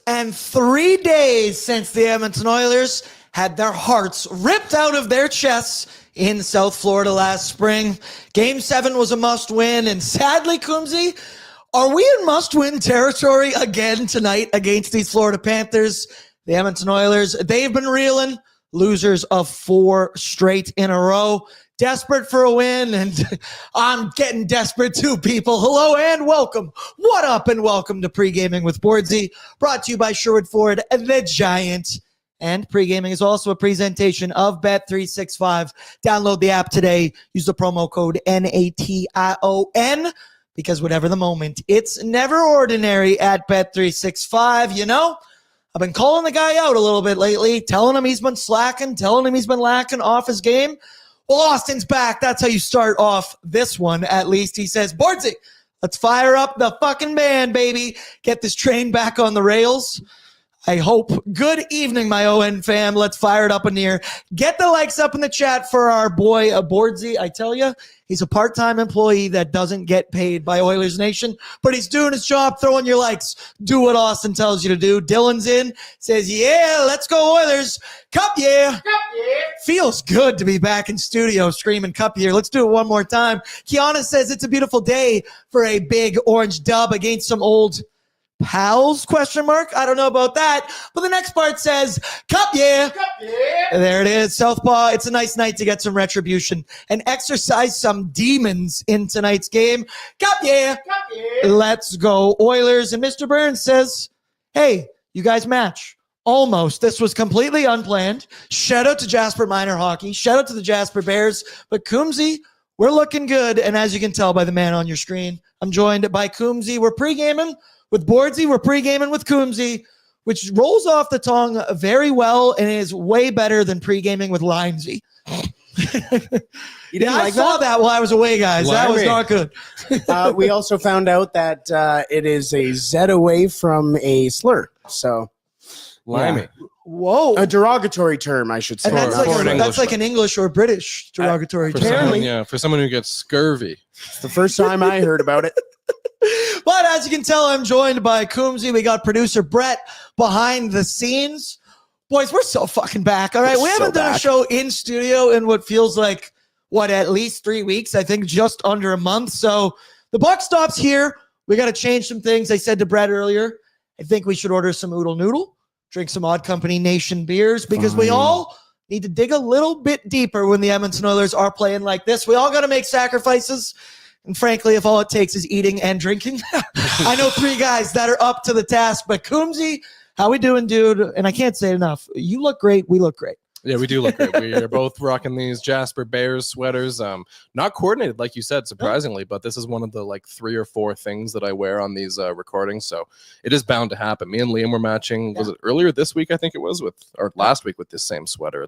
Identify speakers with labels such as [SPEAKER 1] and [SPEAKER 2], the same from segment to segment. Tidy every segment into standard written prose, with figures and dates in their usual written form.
[SPEAKER 1] and 3 days since the Edmonton Oilers had their hearts ripped out of their chests in South Florida last spring. Game 7 was a must-win, and sadly, Coombsy, are we in must-win territory again tonight against these Florida Panthers? The Edmonton Oilers, they've been reeling, losers of 4 straight in a row. Desperate for a win, and I'm getting desperate too, people. Hello and welcome. What up and welcome to Pregaming with Bordzy, brought to you by Sherwood Ford, the Giant. And Pregaming is also a presentation of Bet365. Download the app today. Use the promo code NATION, because whatever the moment, it's never ordinary at Bet365. You know, I've been calling the guy out a little bit lately, telling him he's been slacking, telling him he's been lacking off his game. Well, Austin's back. That's how you start off this one, at least. He says, Bordzy, let's fire up the fucking band, baby. Get this train back on the rails. I hope. Good evening, my ON fam. Let's fire it up in here. Get the likes up in the chat for our boy, Bordzy. I tell you, he's a part-time employee that doesn't get paid by Oilers Nation, but he's doing his job, throwing your likes. Do what Austin tells you to do. Dylan's in, says, yeah, let's go Oilers. Cup, yeah. Cup, yeah. Feels good to be back in studio screaming cup here. Let's do it one more time. Kiana says it's a beautiful day for a big orange dub against some old pals, question mark. I don't know about that. But the next part says, cup, yeah. Cup, yeah. There it is. Southpaw, it's a nice night to get some retribution and exercise some demons in tonight's game. Cup, yeah. Cup, yeah. Let's go Oilers. And Mr. Burns says, hey, you guys match. Almost. This was completely unplanned. Shout out to Jasper Minor Hockey. Shout out to the Jasper Bears. But Coombsy, we're looking good. And as you can tell by the man on your screen, I'm joined by Coombsy. We're pre-gaming with Bordzy. We're pre-gaming with Coombsy, which rolls off the tongue very well and is way better than pre-gaming with Limesy. I saw that while I was away, guys. That was not good.
[SPEAKER 2] We also found out that it is a Z away from a slur. So,
[SPEAKER 3] Limey.
[SPEAKER 2] Yeah.
[SPEAKER 1] Whoa.
[SPEAKER 2] A derogatory term, I should say.
[SPEAKER 1] And that's like an English or British derogatory term.
[SPEAKER 3] For someone who gets scurvy.
[SPEAKER 2] It's the first time I heard about it.
[SPEAKER 1] But as you can tell, I'm joined by Coombsy. We got producer Brett behind the scenes. Boys, we're so fucking back. All right, we haven't done a show in studio in what feels like, at least 3 weeks. I think just under a month. So the buck stops here. We got to change some things. I said to Brett earlier, I think we should order some Oodle Noodle, drink some Odd Company Nation beers, because we all need to dig a little bit deeper when the Edmonton Oilers are playing like this. We all got to make sacrifices. And frankly, if all it takes is eating and drinking, I know 3 guys that are up to the task. But Coombsy, how we doing, dude? And I can't say it enough. You look great. We look great.
[SPEAKER 3] Yeah, we do look great. We are both rocking these Jasper Bears sweaters. Not coordinated, like you said, surprisingly, but this is one of the 3 or 4 things that I wear on these recordings. So it is bound to happen. Me and Liam were matching. Was it earlier this week? I think it was or last week with this same sweater.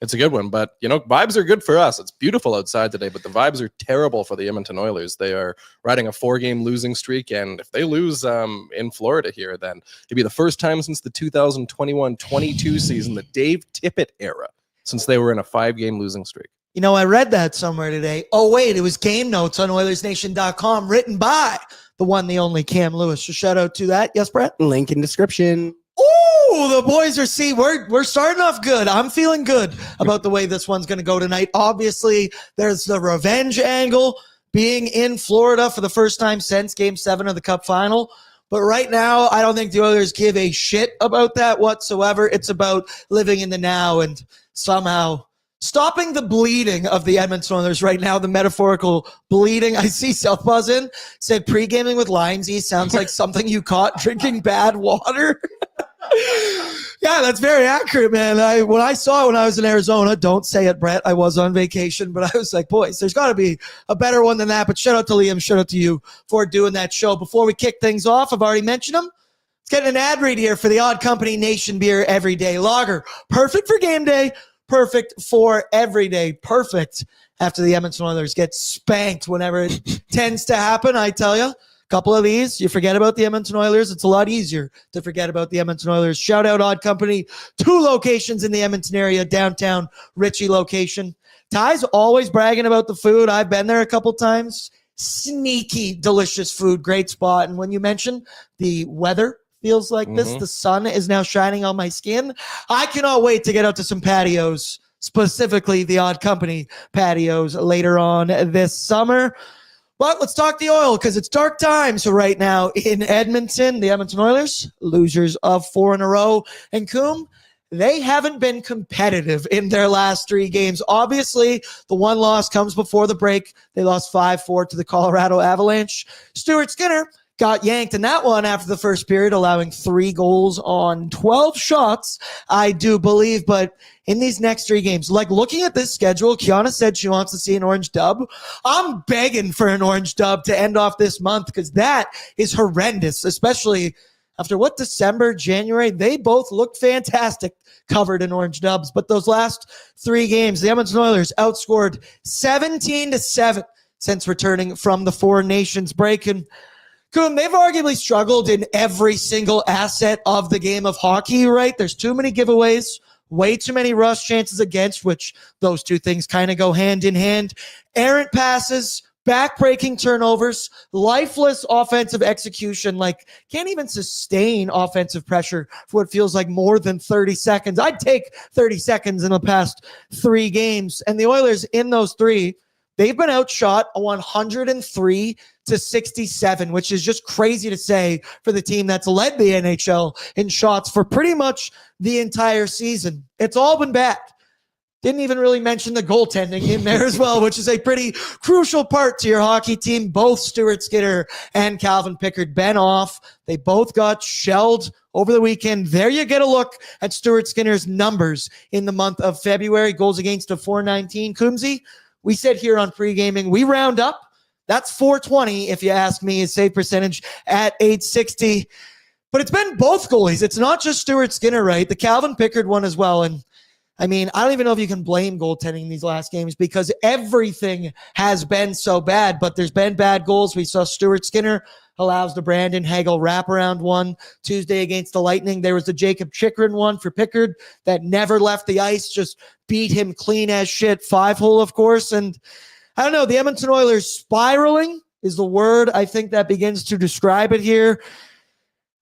[SPEAKER 3] It's a good one, but vibes are good for us. It's beautiful outside today, but the vibes are terrible for the Edmonton Oilers. They are riding a 4-game losing streak, and if they lose in Florida here, then it'd be the first time since the 2021-22 season, the Dave Tippett era, since they were in a 5-game losing streak.
[SPEAKER 1] I read that somewhere today. Oh, wait, it was game notes on Oilersnation.com written by the one, the only Cam Lewis. So shout out to that. Yes, Brett?
[SPEAKER 2] Link in description.
[SPEAKER 1] Ooh, the boys are we're starting off good. I'm feeling good about the way this one's going to go tonight. Obviously, there's the revenge angle, being in Florida for the first time since Game 7 of the Cup Final. But right now, I don't think the Oilers give a shit about that whatsoever. It's about living in the now and somehow stopping the bleeding of the Edmonton Oilers right now, the metaphorical bleeding. I see Southpaw's in, said pre-gaming with Limesy sounds like something you caught drinking bad water. Yeah, that's very accurate, man. When I saw it when I was in Arizona, don't say it, Brett. I was on vacation, but I was like, boys, there's got to be a better one than that. But shout out to Liam, shout out to you for doing that show. Before we kick things off, I've already mentioned them. Let's get an ad read here for the Odd Company Nation Beer Everyday Lager. Perfect for game day, perfect for every day, perfect after the Edmonton Oilers get spanked whenever it tends to happen, I tell you. Couple of these, you forget about the Edmonton Oilers. It's a lot easier to forget about the Edmonton Oilers. Shout out Odd Company. 2 locations in the Edmonton area, downtown Ritchie location. Ty's always bragging about the food. I've been there a couple times. Sneaky, delicious food. Great spot. And when you mention the weather feels like this. The sun is now shining on my skin. I cannot wait to get out to some patios, specifically the Odd Company patios later on this summer. But let's talk the Oil, because it's dark times right now in Edmonton. The Edmonton Oilers, losers of 4 in a row. And Coom, they haven't been competitive in their last 3 games. Obviously, the one loss comes before the break. They lost 5-4 to the Colorado Avalanche. Stuart Skinner got yanked in that one after the first period, allowing 3 goals on 12 shots, I do believe. But in these next 3 games, like looking at this schedule, Kiana said she wants to see an orange dub. I'm begging for an orange dub to end off this month, because that is horrendous, especially after December, January, they both looked fantastic covered in orange dubs. But those last 3 games, the Edmonton Oilers outscored 17-7 since returning from the Four Nations break. And Coom, they've arguably struggled in every single asset of the game of hockey, right? There's too many giveaways, way too many rush chances against, which those 2 things kind of go hand in hand. Errant passes, back-breaking turnovers, lifeless offensive execution, like can't even sustain offensive pressure for what feels like more than 30 seconds. I'd take 30 seconds in the past 3 games. And the Oilers in those 3, they've been outshot 103-67, which is just crazy to say for the team that's led the NHL in shots for pretty much the entire season. It's all been bad. Didn't even really mention the goaltending in there as well, which is a pretty crucial part to your hockey team. Both Stuart Skinner and Calvin Pickard been off. They both got shelled over the weekend. There you get a look at Stuart Skinner's numbers in the month of February. Goals against a .419. Coombsy, we said here on Pregaming, we round up. That's .420 if you ask me. His save percentage at .860. But it's been both goalies. It's not just Stuart Skinner, right? The Calvin Pickard one as well. And I mean, I don't even know if you can blame goaltending in these last games, because everything has been so bad, but there's been bad goals. We saw Stuart Skinner allows the Brandon Hagel wraparound one Tuesday against the Lightning. There was the Jacob Chikrin one for Pickard that never left the ice, just beat him clean as shit. 5-hole, of course. And I don't know, the Edmonton Oilers spiraling is the word I think that begins to describe it here.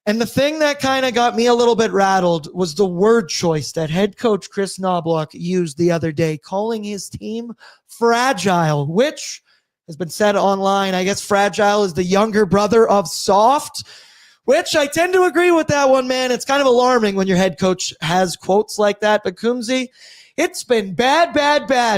[SPEAKER 1] And the thing that kind of got me a little bit rattled was the word choice that head coach Chris Knobloch used the other day, calling his team fragile, which has been said online. I guess fragile is the younger brother of soft, which I tend to agree with that one, man. It's kind of alarming when your head coach has quotes like that. But Coombsy, it's been bad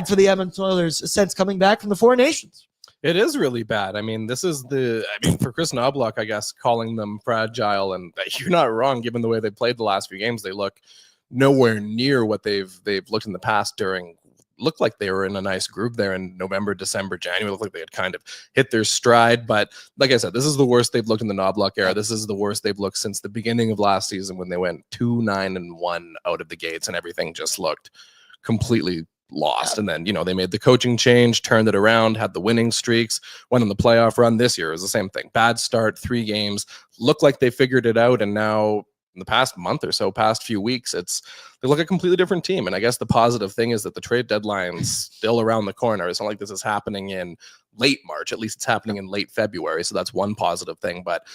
[SPEAKER 1] for the Edmonton Oilers since coming back from the Four Nations.
[SPEAKER 3] It is really bad. I mean, for Chris Knobloch, I guess, calling them fragile, and you're not wrong, given the way they played the last few games. They look nowhere near what they've looked in the past looked like they were in a nice group there in November, December, January. Looked like they had kind of hit their stride. But like I said, this is the worst they've looked in the Knobloch era. This is the worst they've looked since the beginning of last season, when they went 2-9-1 out of the gates and everything just looked completely lost. And then, they made the coaching change, turned it around, had the winning streaks, went on the playoff run. This year is the same thing. Bad start, 3 games, looked like they figured it out. And now in the past month or so, past few weeks, they look a completely different team. And I guess the positive thing is that the trade deadline's still around the corner. It's not like this is happening in late March. At least it's happening in late February. So that's one positive thing. But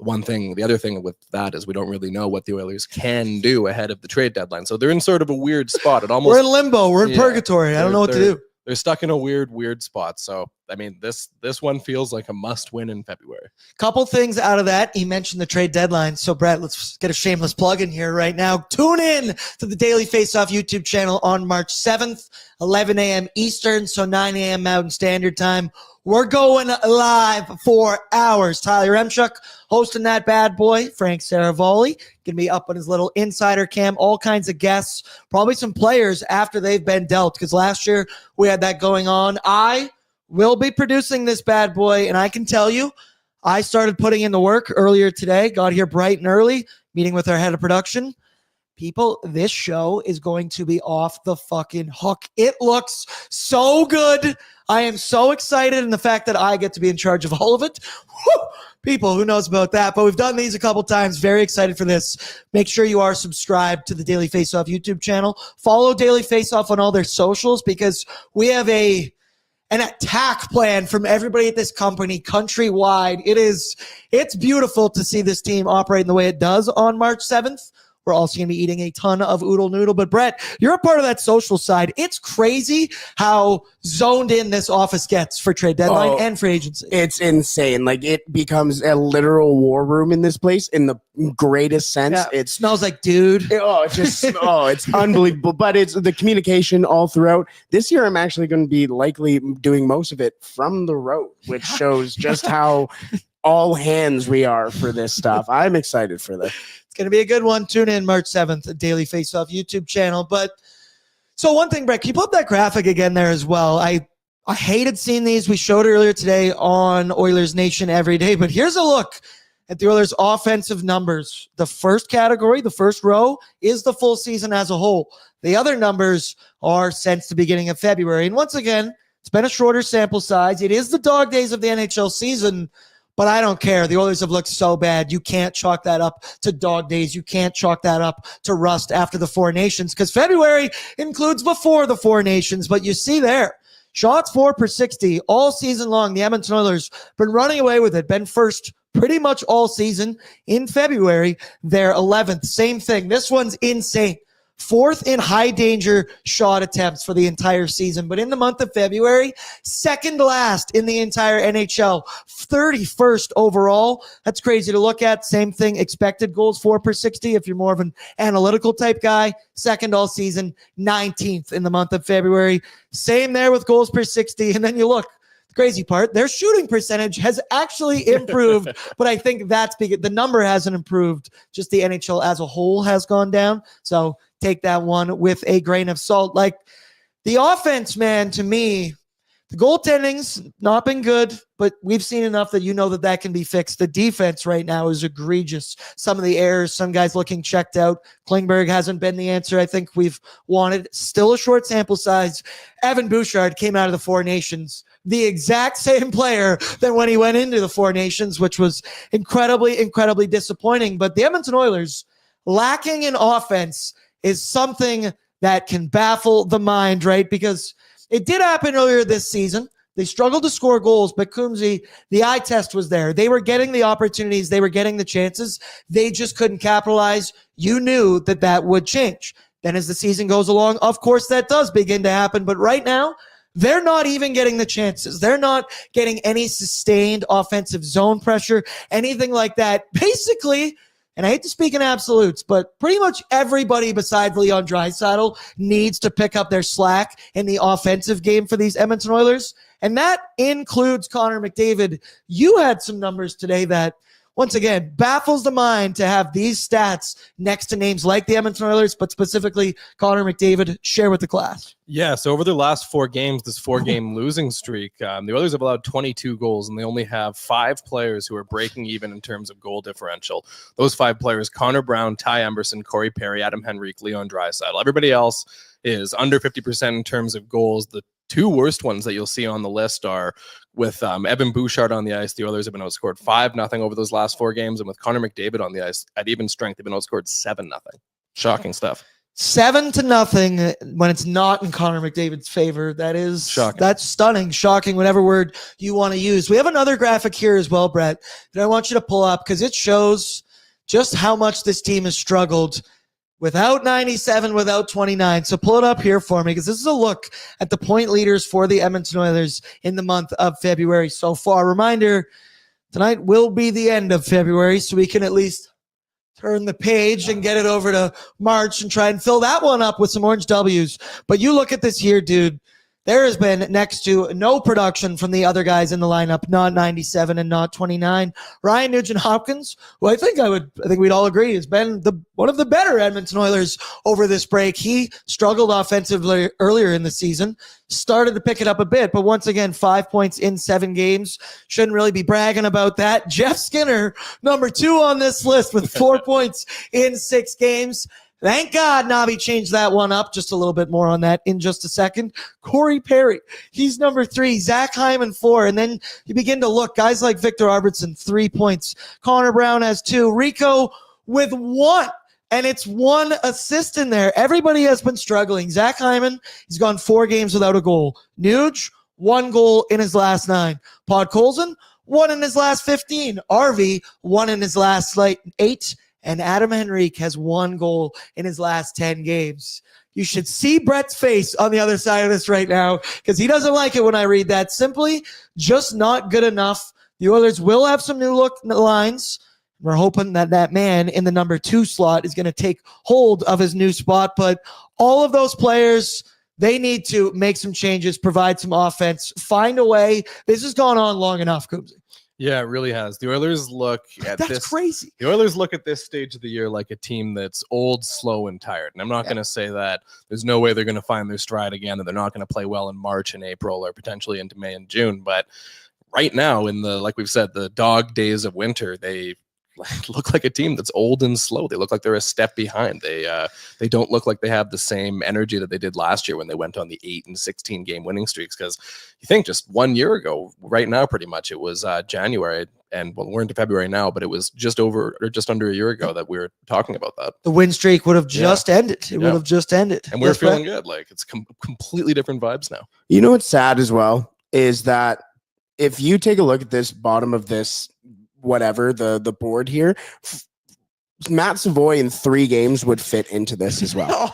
[SPEAKER 3] the other thing with that is we don't really know what the Oilers can do ahead of the trade deadline. So they're in sort of a weird spot.
[SPEAKER 1] We're in limbo. We're in purgatory. I don't know what to do.
[SPEAKER 3] They're stuck in a weird spot. So, I mean, this one feels like a must win in February.
[SPEAKER 1] Couple things out of that. He mentioned the trade deadline. So, Brett, let's get a shameless plug in here right now. Tune in to the Daily Faceoff YouTube channel on March 7th, 11 a.m. Eastern, so 9 a.m. Mountain Standard Time. We're going live for hours. Tyler Remchuk hosting that bad boy. Frank Saravalli going to be up on his little insider cam. All kinds of guests. Probably some players after they've been dealt, because last year we had that going on. I will be producing this bad boy, and I can tell you, I started putting in the work earlier today. Got here bright and early, meeting with our head of production. People, this show is going to be off the fucking hook. It looks so good. I am so excited, and the fact that I get to be in charge of all of it. Whew, people, who knows about that? But we've done these a couple times. Very excited for this. Make sure you are subscribed to the Daily Faceoff YouTube channel. Follow Daily Faceoff on all their socials, because we have a an attack plan from everybody at this company countrywide. It's beautiful to see this team operate in the way it does on March 7th. We're also going to be eating a ton of oodle noodle. But Brett, you're a part of that social side. It's crazy how zoned in this office gets for trade deadline and free agency.
[SPEAKER 2] It's insane. Like, it becomes a literal war room in this place in the greatest sense.
[SPEAKER 1] Yeah,
[SPEAKER 2] it
[SPEAKER 1] smells like dude.
[SPEAKER 2] It's unbelievable. But it's the communication all throughout. This year, I'm actually going to be likely doing most of it from the road, which shows just how all hands we are for this stuff. I'm excited for this.
[SPEAKER 1] It's going to be a good one. Tune in March 7th, Daily Faceoff YouTube channel. But so one thing, Brett, keep up that graphic again there as well. I hated seeing these. We showed earlier today on Oilers Nation Every Day. But here's a look at the Oilers' offensive numbers. The first category, the first row, is the full season as a whole. The other numbers are since the beginning of February. And once again, it's been a shorter sample size. It is the dog days of the NHL season. But I don't care. The Oilers have looked so bad. You can't chalk that up to dog days. You can't chalk that up to rust after the Four Nations, because February includes before the Four Nations. But you see there, shots for per 60 all season long. The Edmonton Oilers been running away with it, been first pretty much all season. In February, they're 11th. Same thing. This one's insane. Fourth in high danger shot attempts for the entire season. But in the month of February, second last in the entire NHL, 31st overall. That's crazy to look at. Same thing, expected goals for per 60 if you're more of an analytical type guy. Second all season, 19th in the month of February. Same there with goals per 60. And then you look, the crazy part, their shooting percentage has actually improved, but I think that's because the number hasn't improved. Just the NHL as a whole has gone down. So take that one with a grain of salt. Like, the offense, man, to me, the goaltending's not been good, but we've seen enough that you know that can be fixed. The defense right now is egregious. Some of the errors, some guys looking checked out. Klingberg hasn't been the answer I think we've wanted. Still a short sample size. Evan Bouchard came out of the Four Nations the exact same player than when he went into the Four Nations, which was incredibly, incredibly disappointing. But the Edmonton Oilers lacking in offense is something that can baffle the mind, right? Because it did happen earlier this season. They struggled to score goals, but Coombsy, the eye test was there. They were getting the opportunities. They were getting the chances. They just couldn't capitalize. You knew that would change. Then as the season goes along, of course, that does begin to happen. But right now, they're not even getting the chances. They're not getting any sustained offensive zone pressure, anything like that. Basically, and I hate to speak in absolutes, but pretty much everybody besides Leon Draisaitl needs to pick up their slack in the offensive game for these Edmonton Oilers. And that includes Connor McDavid. You had some numbers today that, once again, baffles the mind to have these stats next to names like the Edmonton Oilers, but specifically Connor McDavid. Share with the class.
[SPEAKER 3] Yeah, so over the last 4 games, this 4-game losing streak, the Oilers have allowed 22 goals, and they only have 5 players who are breaking even in terms of goal differential. Those 5 players, Connor Brown, Ty Emberson, Corey Perry, Adam Henrique, Leon Draisaitl. Everybody else is under 50% in terms of goals. The 2 worst ones that you'll see on the list are with Evan Bouchard on the ice. The Oilers have been outscored 5-0 over those last 4 games, and with Connor McDavid on the ice at even strength, they've been outscored 7-0. Shocking stuff.
[SPEAKER 1] 7-0 when it's not in Connor McDavid's favor. That is shocking. That's stunning, shocking, whatever word you want to use. We have another graphic here as well, Brett, that I want you to pull up because it shows just how much this team has struggled without 97, without 29. So pull it up here for me because this is a look at the point leaders for the Edmonton Oilers in the month of February so far. Reminder, tonight will be the end of February, so we can at least turn the page and get it over to March and try and fill that one up with some orange W's. But you look at this here, dude. There has been next to no production from the other guys in the lineup, not 97 and not 29. Ryan Nugent-Hopkins, who I think we'd all agree has been one of the better Edmonton Oilers over this break. He struggled offensively earlier in the season, started to pick it up a bit, but once again, 5 points in 7 games. Shouldn't really be bragging about that. Jeff Skinner, number 2 on this list with 4 points in 6 games. Thank God Navi changed that one up. Just a little bit more on that in just a second. Corey Perry, he's number 3. Zach Hyman, 4. And then you begin to look, guys like Victor Arvidsson, 3 points. Connor Brown has 2. Rico with 1. And it's 1 assist in there. Everybody has been struggling. Zach Hyman, he's gone 4 games without a goal. Nuge, 1 goal in his last 9. Podkolzin, 1 in his last 15. RV, 1 in his last 8. And Adam Henrique has 1 goal in his last 10 games. You should see Brett's face on the other side of this right now because he doesn't like it when I read that. Simply just not good enough. The Oilers will have some new look lines. We're hoping that that man in the number 2 slot is going to take hold of his new spot. But all of those players, they need to make some changes, provide some offense, find a way. This has gone on long enough, Coombsy.
[SPEAKER 3] Yeah, it really has. The Oilers look at
[SPEAKER 1] That's crazy.
[SPEAKER 3] The Oilers look at this stage of the year like a team that's old, slow, and tired. And I'm not going to say that there's no way they're going to find their stride again, and they're not going to play well in March and April or potentially into May and June. But right now, in the, like we've said, the dog days of winter, they look like a team that's old and slow. They look like they're a step behind. They don't look like they have the same energy that they did last year when they went on the 8 and 16 game winning streaks. Because you think just 1 year ago, right now, pretty much it was January, and well, we're into February now, but it was just under a year ago that we were talking about that. The
[SPEAKER 1] win streak would have just ended. It would have just ended,
[SPEAKER 3] and we're feeling good. Like it's completely different vibes now.
[SPEAKER 2] You know what's sad as well is that if you take a look at this bottom of this whatever the board here, Matt Savoy in 3 games would fit into this as well.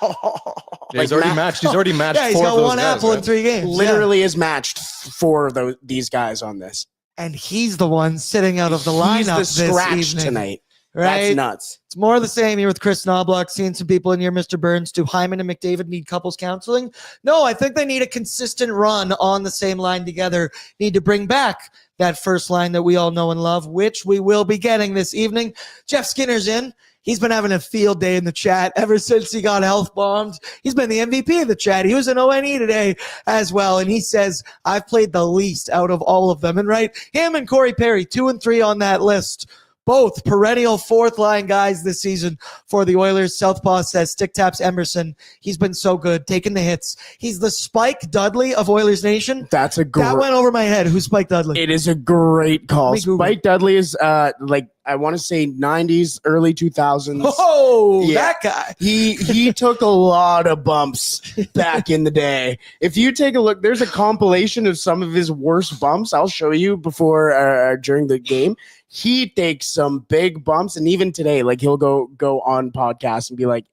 [SPEAKER 3] Yeah, he's already matched. He's already matched.
[SPEAKER 1] Yeah, he's got 1 apple in 3 games.
[SPEAKER 2] Literally is matched 4 of these guys on this,
[SPEAKER 1] and he's the one sitting out of the lineup
[SPEAKER 2] he's the scratch
[SPEAKER 1] this evening
[SPEAKER 2] tonight.
[SPEAKER 1] Right?
[SPEAKER 2] That's nuts.
[SPEAKER 1] It's more of the same here with Chris Knobloch, seeing some people in here, Mr. Burns. Do Hyman and McDavid need couples counseling? No, I think they need a consistent run on the same line together. Need to bring back that first line that we all know and love, which we will be getting this evening. Jeff Skinner's in. He's been having a field day in the chat ever since he got health bombed. He's been the MVP of the chat. He was an ONE today as well. And he says, I've played the least out of all of them. And right, him and Corey Perry, 2 and 3 on that list. Both perennial 4th line guys this season for the Oilers. Southpaw says Stick Taps Emerson. He's been so good, taking the hits. He's the Spike Dudley of Oilers Nation.
[SPEAKER 2] That
[SPEAKER 1] went over my head. Who's Spike Dudley?
[SPEAKER 2] It is a great call. Spike Dudley is like I want to say 90s, early 2000s.
[SPEAKER 1] Oh, yeah. That guy.
[SPEAKER 2] He took a lot of bumps back in the day. If you take a look, there's a compilation of some of his worst bumps. I'll show you before during the game. He takes some big bumps, and even today, like he'll go on podcasts and be like,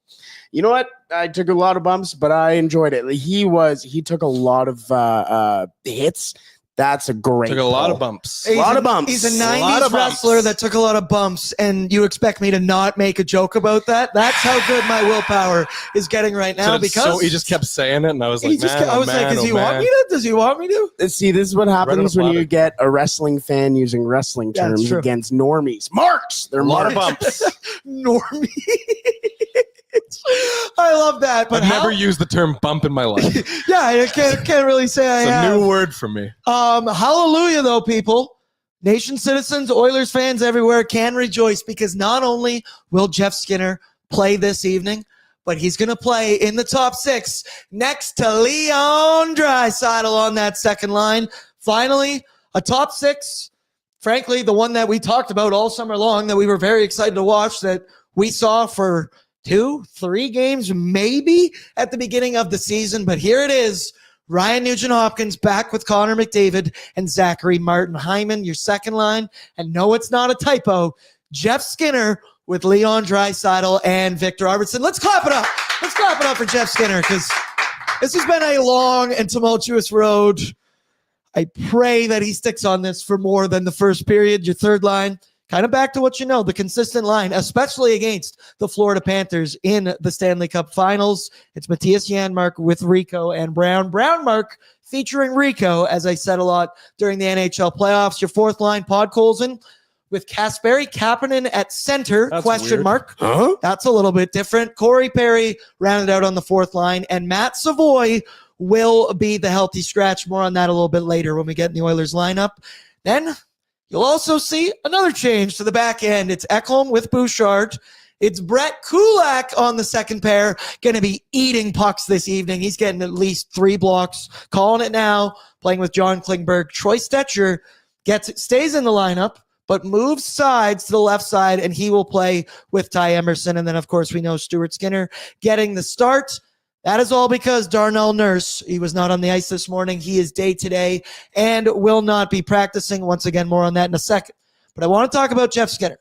[SPEAKER 2] you know what? I took a lot of bumps, but I enjoyed it. Like he took a lot of hits. That's a great
[SPEAKER 3] took a lot of bumps.
[SPEAKER 1] He's a 90s wrestler that took a lot of bumps, and you expect me to not make a joke about that? That's how good my willpower is getting right now. So
[SPEAKER 3] he just kept saying it, and I was like,
[SPEAKER 1] does he want me to? Does he want me to?
[SPEAKER 2] See, this is what happens when you get a wrestling fan using wrestling terms against normies. Marks! They're marks.
[SPEAKER 3] Bumps.
[SPEAKER 1] Normie. I love that. But
[SPEAKER 3] I've never used the term bump in my life.
[SPEAKER 1] Yeah, I can't really say I have.
[SPEAKER 3] It's a new word for me.
[SPEAKER 1] Hallelujah, though, people. Nation citizens, Oilers fans everywhere can rejoice because not only will Jeff Skinner play this evening, but he's going to play in the top 6 next to Leon Draisaitl on that second line. Finally, a top 6. Frankly, the one that we talked about all summer long that we were very excited to watch, that we saw for 2-3 games maybe at the beginning of the season. But here it is. Ryan Nugent-Hopkins back with Connor McDavid and Zachary Martin. Hyman, your second line. And no, it's not a typo. Jeff Skinner with Leon Draisaitl and Victor Arvidsson. Let's clap it up. Let's clap it up for Jeff Skinner because this has been a long and tumultuous road. I pray that he sticks on this for more than the first period. Your third line, kind of back to what you know, the consistent line, especially against the Florida Panthers in the Stanley Cup Finals. It's Matthias Janmark with Rico and Brown. Brownmark featuring Rico, as I said a lot during the NHL playoffs. Your fourth line, Podkolzin with Kasperi Kapanen at center,
[SPEAKER 3] That's
[SPEAKER 1] question
[SPEAKER 3] weird.
[SPEAKER 1] mark.
[SPEAKER 2] Huh?
[SPEAKER 1] That's a little bit different. Corey Perry rounded out on the fourth line, and Matt Savoy will be the healthy scratch. More on that a little bit later when we get in the Oilers lineup. Then you'll also see another change to the back end. It's Ekholm with Bouchard. It's Brett Kulak on the second pair, going to be eating pucks this evening. He's getting at least 3 blocks. Calling it now, playing with John Klingberg. Troy Stetcher stays in the lineup, but moves sides to the left side, and he will play with Ty Emerson. And then, of course, we know Stuart Skinner getting the start. That is all because Darnell Nurse, he was not on the ice this morning. He is day-to-day and will not be practicing. Once again, more on that in a second. But I want to talk about Jeff Skinner.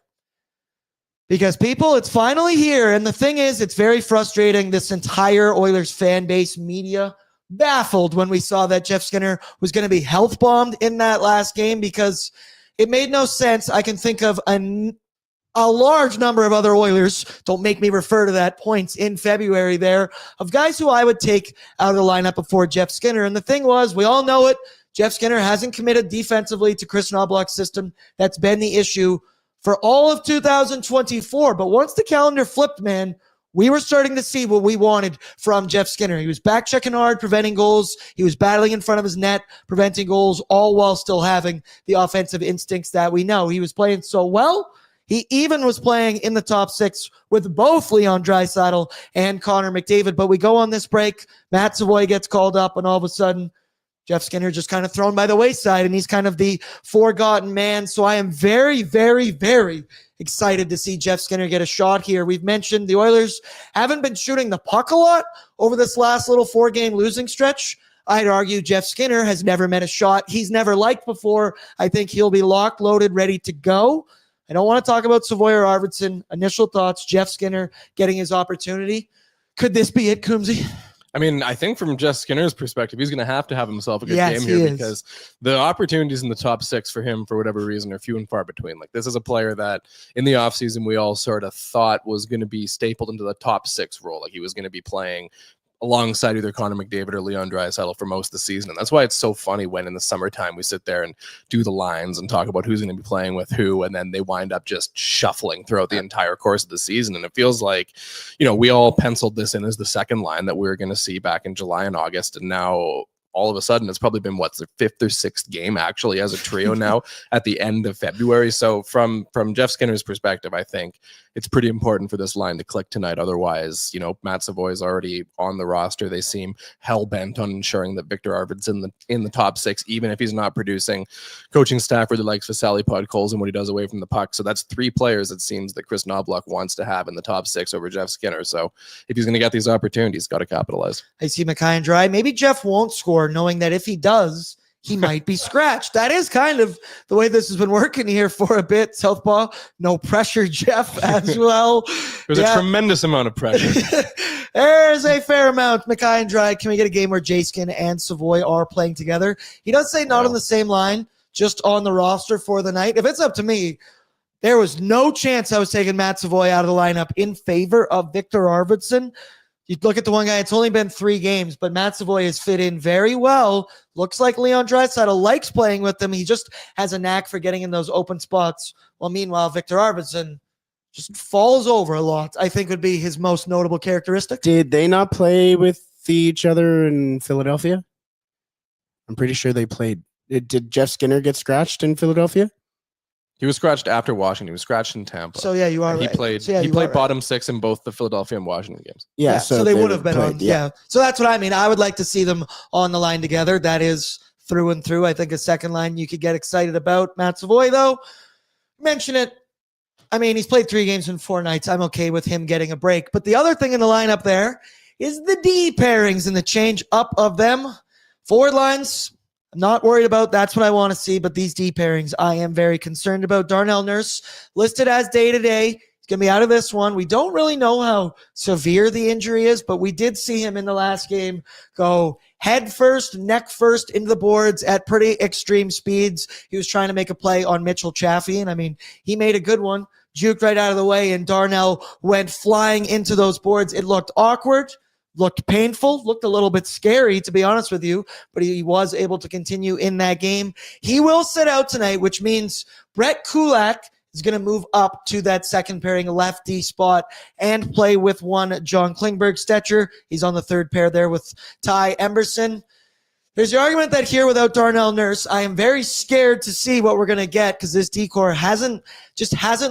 [SPEAKER 1] Because people, it's finally here. And the thing is, it's very frustrating. This entire Oilers fan base, media, baffled when we saw that Jeff Skinner was going to be health bombed in that last game because it made no sense. I can think of a large number of other Oilers, don't make me refer to that, points in February there, of guys who I would take out of the lineup before Jeff Skinner. And the thing was, we all know it, Jeff Skinner hasn't committed defensively to Chris Knoblauch's system. That's been the issue for all of 2024. But once the calendar flipped, man, we were starting to see what we wanted from Jeff Skinner. He was back checking hard, preventing goals. He was battling in front of his net, preventing goals, all while still having the offensive instincts that we know. He was playing so well. He even was playing in the top six with both Leon Draisaitl and Connor McDavid. But we go on this break. Matt Savoy gets called up, and all of a sudden, Jeff Skinner just kind of thrown by the wayside, and he's kind of the forgotten man. So I am very, very, very excited to see Jeff Skinner get a shot here. We've mentioned the Oilers haven't been shooting the puck a lot over this last little 4-game losing stretch. I'd argue Jeff Skinner has never met a shot he's never liked before. I think he'll be locked, loaded, ready to go. I don't want to talk about Savoy or Arvidsson. Initial thoughts, Jeff Skinner getting his opportunity. Could this be it, Coombsy?
[SPEAKER 3] I mean, I think from Jeff Skinner's perspective, he's going to have himself a good game here because the opportunities in the top six for him, for whatever reason, are few and far between. Like, this is a player that in the offseason we all sort of thought was going to be stapled into the top six role. Like, he was going to be playing alongside either Connor McDavid or Leon Draisaitl for most of the season. And that's why it's so funny when in the summertime we sit there and do the lines and talk about who's going to be playing with who, and then they wind up just shuffling throughout the entire course of the season. And it feels like, you know, we all penciled this in as the second line that we were going to see back in July and August, and now all of a sudden it's probably been their fifth or sixth game actually as a trio now at the end of February. So from Jeff Skinner's perspective, I think it's pretty important for this line to click tonight. Otherwise, you know, Matt Savoy's already on the roster. They seem hell-bent on ensuring that Victor Arvidsson in the top six, even if he's not producing. Coaching staff really likes Vasily Podkolzin and what he does away from the puck. So that's three players it seems that Chris Knoblauch wants to have in the top six over Jeff Skinner. So if he's going to get these opportunities, he's got to capitalize.
[SPEAKER 1] I see Mackay and Dry. Maybe Jeff won't score, knowing that if he does, he might be scratched. That is kind of the way this has been working here for a bit. Southpaw, no pressure, Jeff, as well.
[SPEAKER 3] There's a tremendous amount of pressure.
[SPEAKER 1] There's a fair amount. Mackay and Dry, can we get a game where Jaskin and Savoy are playing together? He does say not on the same line, just on the roster for the night. If it's up to me, there was no chance I was taking Matt Savoy out of the lineup in favor of Victor Arvidsson. You look at the one guy, it's only been 3 games, but Matt Savoy has fit in very well. Looks like Leon Draisaitl likes playing with him. He just has a knack for getting in those open spots. Well, meanwhile, Victor Arvidsson just falls over a lot, I think would be his most notable characteristic.
[SPEAKER 2] Did they not play with each other in Philadelphia? I'm pretty sure they played. Did Jeff Skinner get scratched in Philadelphia?
[SPEAKER 3] He was scratched after Washington. He was scratched in Tampa.
[SPEAKER 1] So yeah, you are
[SPEAKER 3] right. He played bottom six in both the Philadelphia and Washington games.
[SPEAKER 2] Yeah,
[SPEAKER 1] so they would have been on. Yeah. So that's what I mean. I would like to see them on the line together. That is through and through. I think a second line you could get excited about. Matt Savoy, though, mention it. I mean, he's played 3 games in 4 nights. I'm okay with him getting a break. But the other thing in the lineup there is the D pairings and the change up of them. Forward lines, I'm not worried about. That's what I want to see. But these D pairings, I am very concerned about. Darnell Nurse listed as day-to-day. He's going to be out of this one. We don't really know how severe the injury is, but we did see him in the last game go head first, neck first into the boards at pretty extreme speeds. He was trying to make a play on Mitchell Chaffee, and I mean, he made a good one. Juked right out of the way, and Darnell went flying into those boards. It looked awkward. Looked painful, looked a little bit scary, to be honest with you, but he was able to continue in that game. He will sit out tonight, which means Brett Kulak is going to move up to that second pairing lefty spot and play with one John Klingberg. Stetcher, he's on the third pair there with Ty Emberson. There's the argument that here without Darnell Nurse, I am very scared to see what we're going to get because this decor hasn't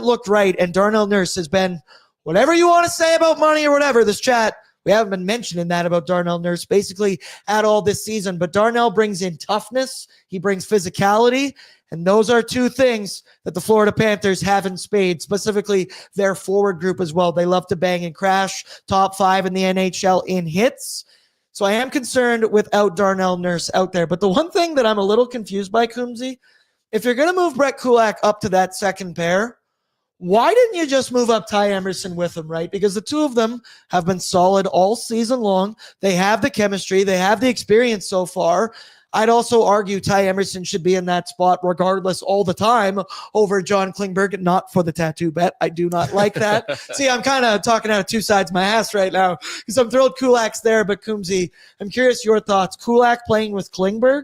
[SPEAKER 1] looked right, and Darnell Nurse has been, whatever you want to say about money or whatever, this chat, We haven't been mentioning that about Darnell Nurse basically at all this season, but Darnell brings in toughness. He brings physicality. And those are two things that the Florida Panthers have in spades, specifically their forward group as well. They love to bang and crash, top 5 in the NHL in hits. So I am concerned without Darnell Nurse out there. But the one thing that I'm a little confused by, Coombsy, if you're going to move Brett Kulak up to that second pair, why didn't you just move up Ty Emerson with him, right? Because the two of them have been solid all season long. They have the chemistry. They have the experience so far. I'd also argue Ty Emerson should be in that spot regardless all the time over John Klingberg, not for the tattoo bet. I do not like that. See, I'm kind of talking out of two sides of my ass right now because I'm thrilled Kulak's there, but Coombsy, I'm curious your thoughts. Kulak playing with Klingberg?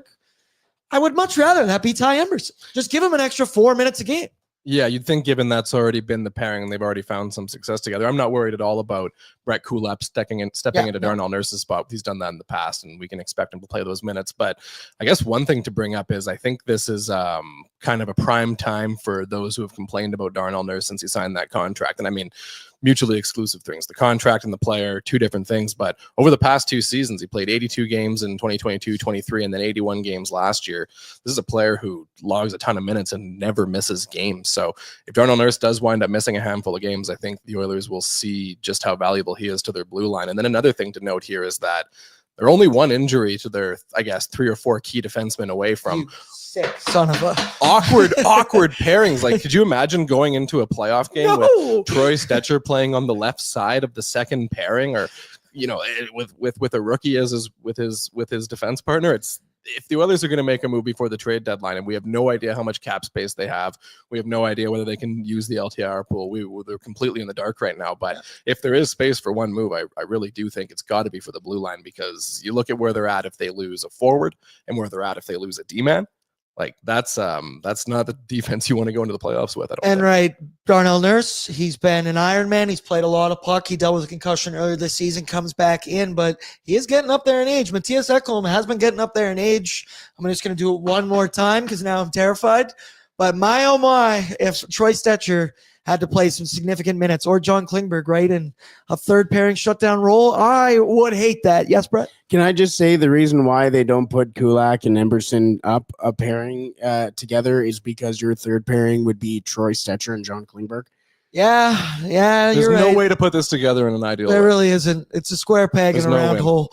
[SPEAKER 1] I would much rather that be Ty Emerson. Just give him an extra 4 minutes a game.
[SPEAKER 3] Yeah, you'd think given that's already been the pairing and they've already found some success together. I'm not worried at all about Brett Kulak stepping into Darnell Nurse's spot. He's done that in the past, and we can expect him to play those minutes. But I guess one thing to bring up is I think this is kind of a prime time for those who have complained about Darnell Nurse since he signed that contract. And I mean, mutually exclusive things. The contract and the player, two different things. But over the past 2 seasons, he played 82 games in 2022-23 and then 81 games last year. This is a player who logs a ton of minutes and never misses games. So if Darnell Nurse does wind up missing a handful of games, I think the Oilers will see just how valuable he is to their blue line. And then another thing to note here is that they're only one injury to their, I guess, 3 or 4 key defensemen away from
[SPEAKER 1] son of a
[SPEAKER 3] awkward pairings. Like, could you imagine going into a playoff game with Troy Stetcher playing on the left side of the second pairing, or with a rookie as his defense partner? It's, if the Oilers are going to make a move before the trade deadline, and we have no idea how much cap space they have, we have no idea whether they can use the LTIR pool. They're completely in the dark right now. But if there is space for one move, I really do think it's got to be for the blue line, because you look at where they're at if they lose a forward and where they're at if they lose a D-man. Like, that's not the defense you want to go into the playoffs with.
[SPEAKER 1] Right, Darnell Nurse, he's been an Iron Man. He's played a lot of puck. He dealt with a concussion earlier this season, comes back in, but he is getting up there in age. Matthias Ekholm has been getting up there in age. I'm just going to do it one more time because now I'm terrified. But my, oh my, if Troy Stetcher had to play some significant minutes, or John Klingberg, right, in a third pairing shutdown role, I would hate that. Yes, Brett?
[SPEAKER 2] Can I just say the reason why they don't put Kulak and Emerson up a pairing together is because your third pairing would be Troy Stetcher and John Klingberg?
[SPEAKER 1] Yeah,
[SPEAKER 3] There's
[SPEAKER 1] you're right.
[SPEAKER 3] no way to put this together in an ideal
[SPEAKER 1] There
[SPEAKER 3] way.
[SPEAKER 1] really isn't. It's a square peg in a round hole.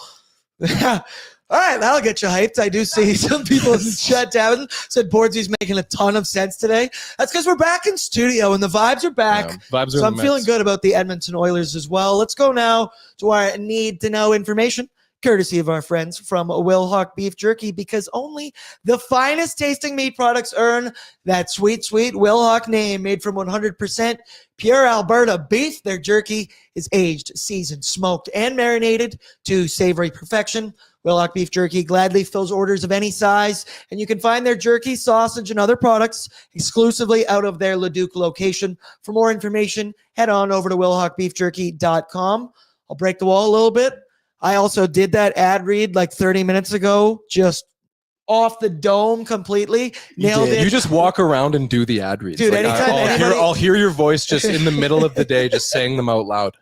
[SPEAKER 1] All right, that'll get you hyped. I do see some people in the chat down said Bordzy's making a ton of sense today. That's because we're back in studio and the vibes are back.
[SPEAKER 3] Yeah, vibes are
[SPEAKER 1] so I'm feeling good about the Edmonton Oilers as well. Let's go now to our need-to-know information, courtesy of our friends from Wilhock Beef Jerky, because only the finest tasting meat products earn that sweet, sweet Wilhock name. Made from 100% pure Alberta beef, their jerky is aged, seasoned, smoked, and marinated to savory perfection. Wilhock Beef Jerky gladly fills orders of any size, and you can find their jerky, sausage, and other products exclusively out of their Leduc location. For more information, head on over to wilhockbeefjerky.com. I'll break the wall a little bit. I also did that ad read like 30 minutes ago, just off the dome completely. Nailed it.
[SPEAKER 3] You just walk around and do the ad reads.
[SPEAKER 1] Dude,
[SPEAKER 3] like,
[SPEAKER 1] anytime
[SPEAKER 3] I'll hear your voice just in the middle of the day, just saying them out loud.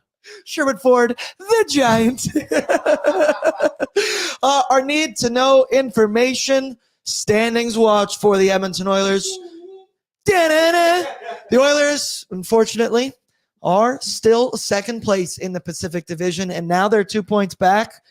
[SPEAKER 1] Sherwood Ford, the Giant. Our need to know information, standings watch for the Edmonton Oilers. Da-da-da. The Oilers, unfortunately, are still second place in the Pacific Division, and now they're 2 points back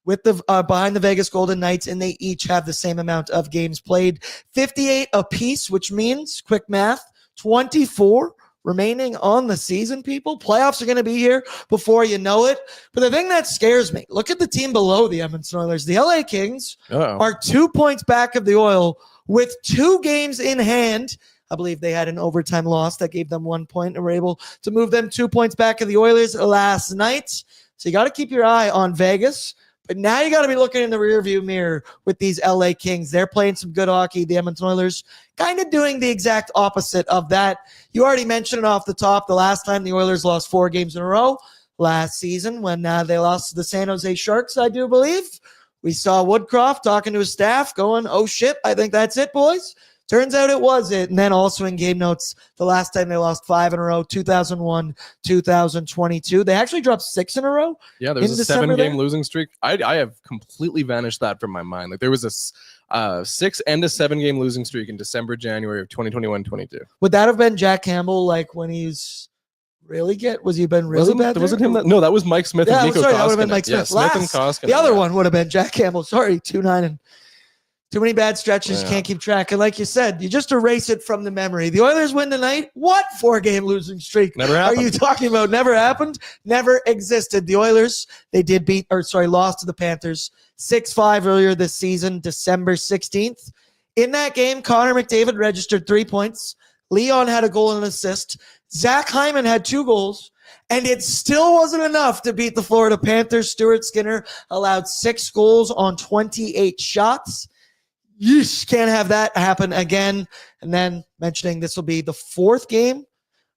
[SPEAKER 1] with the behind the Vegas Golden Knights, and they each have the same amount of games played, 58 apiece, which means, quick math, 24 remaining on the season, people. Playoffs are going to be here before you know it. But the thing that scares me, look at the team below the Edmonton Oilers. The LA Kings are 2 points back of the Oil with 2 games in hand. I believe they had an overtime loss that gave them 1 point and were able to move them 2 points back of the Oilers last night. So you got to keep your eye on Vegas. But now you got to be looking in the rearview mirror with these LA Kings. They're playing some good hockey. The Edmonton Oilers kind of doing the exact opposite of that. You already mentioned it off the top. The last time the Oilers lost 4 games in a row last season when they lost to the San Jose Sharks, I do believe. We saw Woodcroft talking to his staff going, oh shit, I think that's it, boys. Turns out it was it. And then also in game notes, the last time they lost 5 in a row, 2001, 2022. They actually dropped 6 in a row.
[SPEAKER 3] Yeah, there's a
[SPEAKER 1] December
[SPEAKER 3] 7-game
[SPEAKER 1] there.
[SPEAKER 3] losing streak. I have completely vanished that from my mind. Like there was a 6 and a 7-game losing streak in December, January of 2021-22.
[SPEAKER 1] Would that have been Jack Campbell, like when he's was he been really bad?
[SPEAKER 3] Was it
[SPEAKER 1] there?
[SPEAKER 3] him? No, that was Mike Smith
[SPEAKER 1] Yeah,
[SPEAKER 3] and Nico
[SPEAKER 1] sorry,
[SPEAKER 3] Koskinen.
[SPEAKER 1] that would have been Mike Smith.
[SPEAKER 3] Yeah, Smith and Koskinen.
[SPEAKER 1] The other one would have been Jack Campbell. Sorry, 2-9 and too many bad stretches.
[SPEAKER 3] Yeah.
[SPEAKER 1] Can't keep track. And like you said, you just erase it from the memory. The Oilers win tonight. What 4-game losing streak
[SPEAKER 3] Never
[SPEAKER 1] are
[SPEAKER 3] happened.
[SPEAKER 1] you talking about? Never happened. Never existed. The Oilers, they did lost to the Panthers 6-5 earlier this season, December 16th. In that game, Connor McDavid registered 3 points. Leon had a goal and an assist. Zach Hyman had 2 goals. And it still wasn't enough to beat the Florida Panthers. Stuart Skinner allowed 6 goals on 28 shots. Yeesh, can't have that happen again. And then mentioning this will be the 4th game,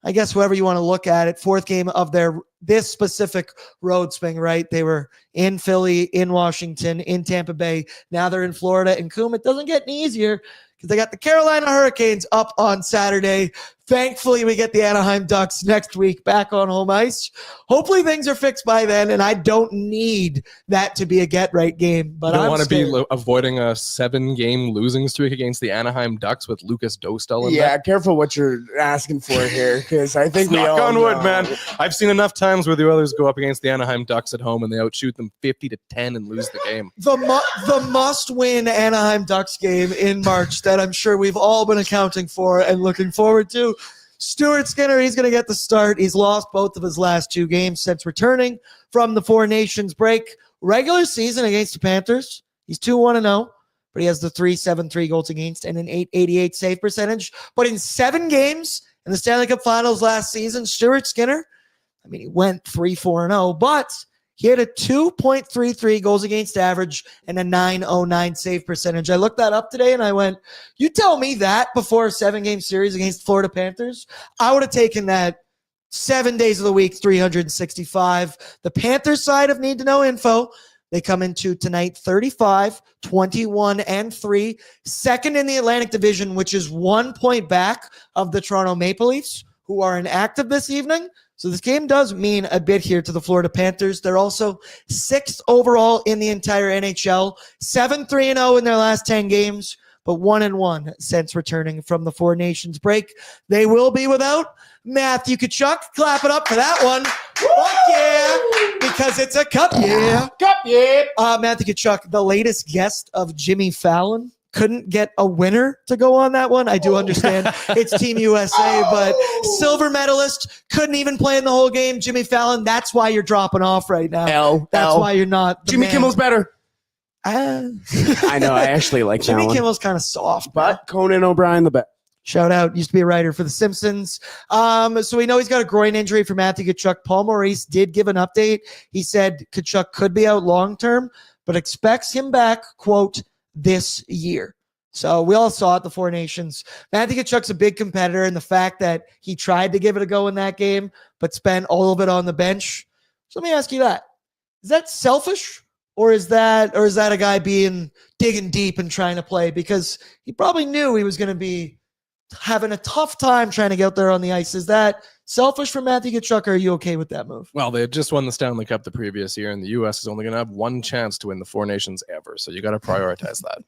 [SPEAKER 1] I guess, however you want to look at it, 4th game of this specific road swing, right? They were in Philly, in Washington, in Tampa Bay. Now they're in Florida and Coom. It doesn't get any easier because they got the Carolina Hurricanes up on Saturday. Thankfully, we get the Anaheim Ducks next week back on home ice. Hopefully, things are fixed by then, and I don't need that to be a get-right game. But
[SPEAKER 3] You don't
[SPEAKER 1] I'm
[SPEAKER 3] want to
[SPEAKER 1] scared.
[SPEAKER 3] be avoiding a 7-game losing streak against the Anaheim Ducks with Lucas Dostal in
[SPEAKER 2] Yeah,
[SPEAKER 3] there.
[SPEAKER 2] careful what you're asking for here, because I think we
[SPEAKER 3] Knock
[SPEAKER 2] all
[SPEAKER 3] on wood,
[SPEAKER 2] know.
[SPEAKER 3] man. I've seen enough times where the Oilers go up against the Anaheim Ducks at home and they outshoot them 50-10 and lose the game.
[SPEAKER 1] The must-win Anaheim Ducks game in March that I'm sure we've all been accounting for and looking forward to. Stuart Skinner, he's going to get the start. He's lost both of his last 2 games since returning from the Four Nations break. Regular season against the Panthers, he's 2-1-0, but he has the 3.73 goals against and an 8.88 save percentage. But in 7 games in the Stanley Cup Finals last season, Stuart Skinner, I mean, he went 3-4-0, but he had a 2.33 goals against average and a 9.09 save percentage. I looked that up today and I went, you tell me that before a 7-game series against the Florida Panthers, I would have taken that 7 days of the week, 365. The Panthers side of Need to Know info, they come into tonight 35, 21, and 3. Second in the Atlantic Division, which is 1 point back of the Toronto Maple Leafs, who are inactive this evening. So this game does mean a bit here to the Florida Panthers. They're also 6th overall in the entire NHL, 7-3-0 in their last 10 games, but 1-1 since returning from the Four Nations break. They will be without Matthew Tkachuk. Clap it up for that one. Fuck yeah, because it's a cup year.
[SPEAKER 2] Cup, yeah.
[SPEAKER 1] Matthew Tkachuk, the latest guest of Jimmy Fallon. Couldn't get a winner to go on that one. I do understand it's Team USA, but silver medalist couldn't even play in the whole game. Jimmy Fallon, that's why you're dropping off right now. That's why you're not.
[SPEAKER 2] Jimmy Kimmel's better.
[SPEAKER 1] I
[SPEAKER 2] I know. I actually like that
[SPEAKER 1] Jimmy
[SPEAKER 2] one.
[SPEAKER 1] Kimmel's kind of soft,
[SPEAKER 2] But Conan O'Brien the best.
[SPEAKER 1] shout out, used to be a writer for The Simpsons. So we know he's got a groin injury for Matthew Tkachuk. Paul Maurice did give an update. He said Tkachuk could be out long term, but expects him back, quote, this year. So we all saw it, the Four Nations. Matthew Tkachuk's a big competitor, and the fact that he tried to give it a go in that game, but spent all of it on the bench. So let me ask you that. Is that selfish? Or is that a guy digging deep and trying to play? Because he probably knew he was going to be having a tough time trying to get out there on the ice. Is that selfish for Matthew Tkachuk, or are you okay with that move?
[SPEAKER 3] Well, they had just won the Stanley Cup the previous year, and the U.S. is only going to have one chance to win the Four Nations ever. So you got to prioritize that.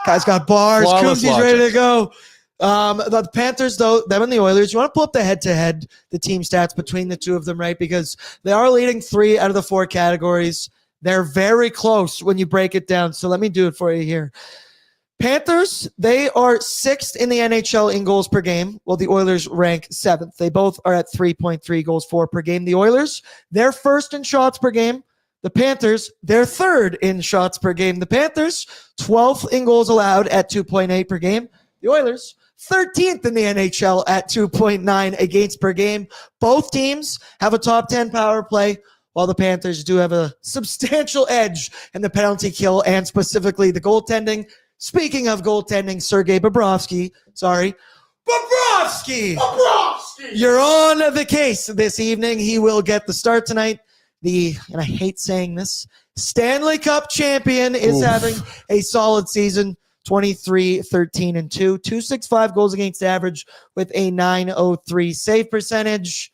[SPEAKER 1] Guy's got bars.
[SPEAKER 3] Flawless
[SPEAKER 1] Koomsey's ready
[SPEAKER 3] logic.
[SPEAKER 1] to go. The Panthers, though, them and the Oilers, you want to pull up the head-to-head, the team stats between the two of them, right? Because they are leading 3 out of the 4 categories. They're very close when you break it down. So let me do it for you here. Panthers, they are 6th in the NHL in goals per game, while the Oilers rank 7th. They both are at 3.3 goals for per game. The Oilers, they're 1st in shots per game. The Panthers, they're 3rd in shots per game. The Panthers, 12th in goals allowed at 2.8 per game. The Oilers, 13th in the NHL at 2.9 against per game. Both teams have a top 10 power play, while the Panthers do have a substantial edge in the penalty kill and specifically the goaltending. Speaking of goaltending, Sergei Bobrovsky, you're on the case this evening. He will get the start tonight. And I hate saying this, Stanley Cup champion is having a solid season. 23, 13, and 2. 265 goals against average with a 903 save percentage.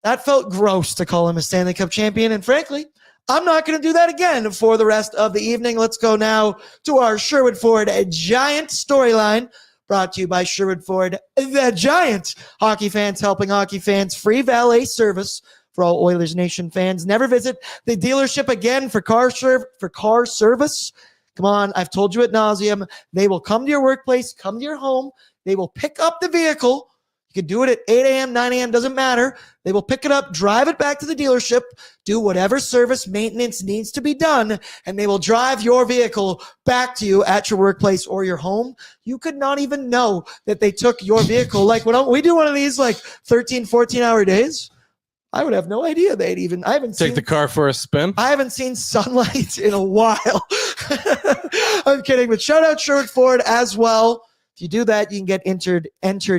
[SPEAKER 1] That felt gross to call him a Stanley Cup champion, and frankly, I'm not going to do that again for the rest of the evening. Let's go now to our Sherwood Ford Giant storyline, brought to you by Sherwood Ford, the Giant. Hockey fans helping hockey fans. Free valet service for all Oilers Nation fans. Never visit the dealership again for car service. Come on, I've told you ad nauseum. They will come to your workplace, come to your home. They will pick up the vehicle. You can do it at 8 a.m., 9 a.m., doesn't matter. They will pick it up, drive it back to the dealership, do whatever service maintenance needs to be done, and they will drive your vehicle back to you at your workplace or your home. You could not even know that they took your vehicle. Like when we do one of these like 13, 14-hour days, I would have no idea I haven't
[SPEAKER 3] Take the car for a spin.
[SPEAKER 1] I haven't seen sunlight in a while. I'm kidding, but shout out Sherwood Ford as well. If you do that, you can get entered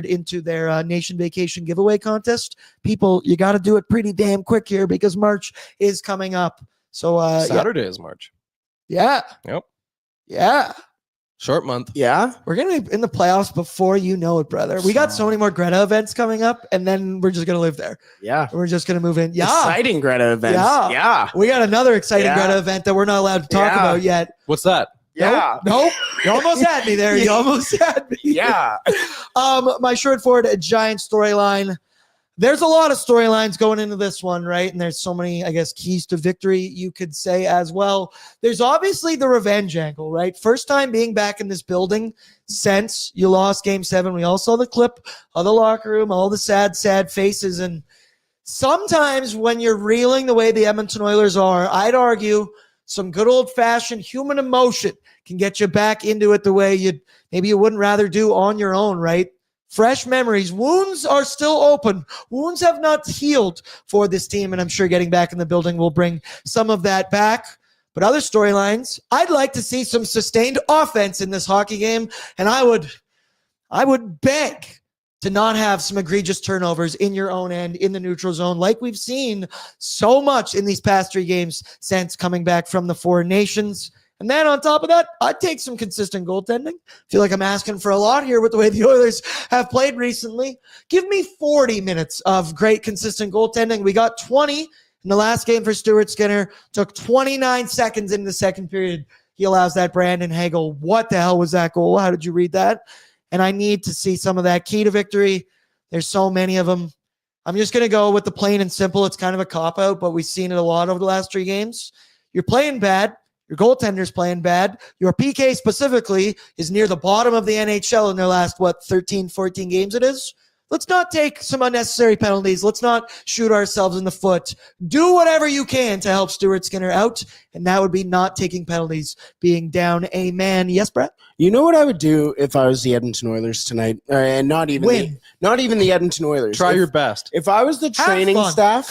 [SPEAKER 1] into their Nation Vacation giveaway contest. People, you got to do it pretty damn quick here because March is coming up. So
[SPEAKER 3] Saturday is March.
[SPEAKER 1] Yeah.
[SPEAKER 3] Yep.
[SPEAKER 1] Yeah.
[SPEAKER 3] Short month.
[SPEAKER 2] Yeah.
[SPEAKER 1] We're going to be in the playoffs before you know it, brother. We got so many more Greta events coming up, and then we're just going to live there.
[SPEAKER 2] Yeah.
[SPEAKER 1] We're just going to move in. Yeah.
[SPEAKER 2] Exciting Greta events.
[SPEAKER 1] Yeah.
[SPEAKER 2] Yeah.
[SPEAKER 1] We got another exciting
[SPEAKER 2] Yeah.
[SPEAKER 1] Greta event that we're not allowed to talk about yet.
[SPEAKER 3] What's that?
[SPEAKER 2] Yeah.
[SPEAKER 1] Nope. You almost had me there. You almost had me.
[SPEAKER 2] Yeah.
[SPEAKER 1] My Sherwood Ford Giant storyline. There's a lot of storylines going into this one, right? And there's so many, I guess, keys to victory, you could say as well. There's obviously the revenge angle, right? First time being back in this building since you lost Game 7. We all saw the clip of the locker room, all the sad, sad faces. And sometimes when you're reeling the way the Edmonton Oilers are, I'd argue some good old-fashioned human emotion can get you back into it the way you wouldn't rather do on your own, right? Fresh memories. Wounds are still open. Wounds have not healed for this team, and I'm sure getting back in the building will bring some of that back. But other storylines, I'd like to see some sustained offense in this hockey game, and I would beg to not have some egregious turnovers in your own end, in the neutral zone, like we've seen so much in these past 3 games since coming back from the Four Nations. And then on top of that, I'd take some consistent goaltending. Feel like I'm asking for a lot here with the way the Oilers have played recently. Give me 40 minutes of great, consistent goaltending. We got 20 in the last game for Stuart Skinner. Took 29 seconds in the second period. He allows that Brandon Hagel. What the hell was that goal? How did you read that? And I need to see some of that key to victory. There's so many of them. I'm just going to go with the plain and simple. It's kind of a cop-out, but we've seen it a lot over the last 3 games. You're playing bad. Your goaltender's playing bad. Your PK specifically is near the bottom of the NHL in their last, 13, 14 games it is. Let's not take some unnecessary penalties. Let's not shoot ourselves in the foot. Do whatever you can to help Stuart Skinner out, and that would be not taking penalties, being down a man. Yes, Brett?
[SPEAKER 2] You know what I would do if I was the Edmonton Oilers tonight? And not even the Edmonton Oilers.
[SPEAKER 3] Try your best.
[SPEAKER 2] If I was the training staff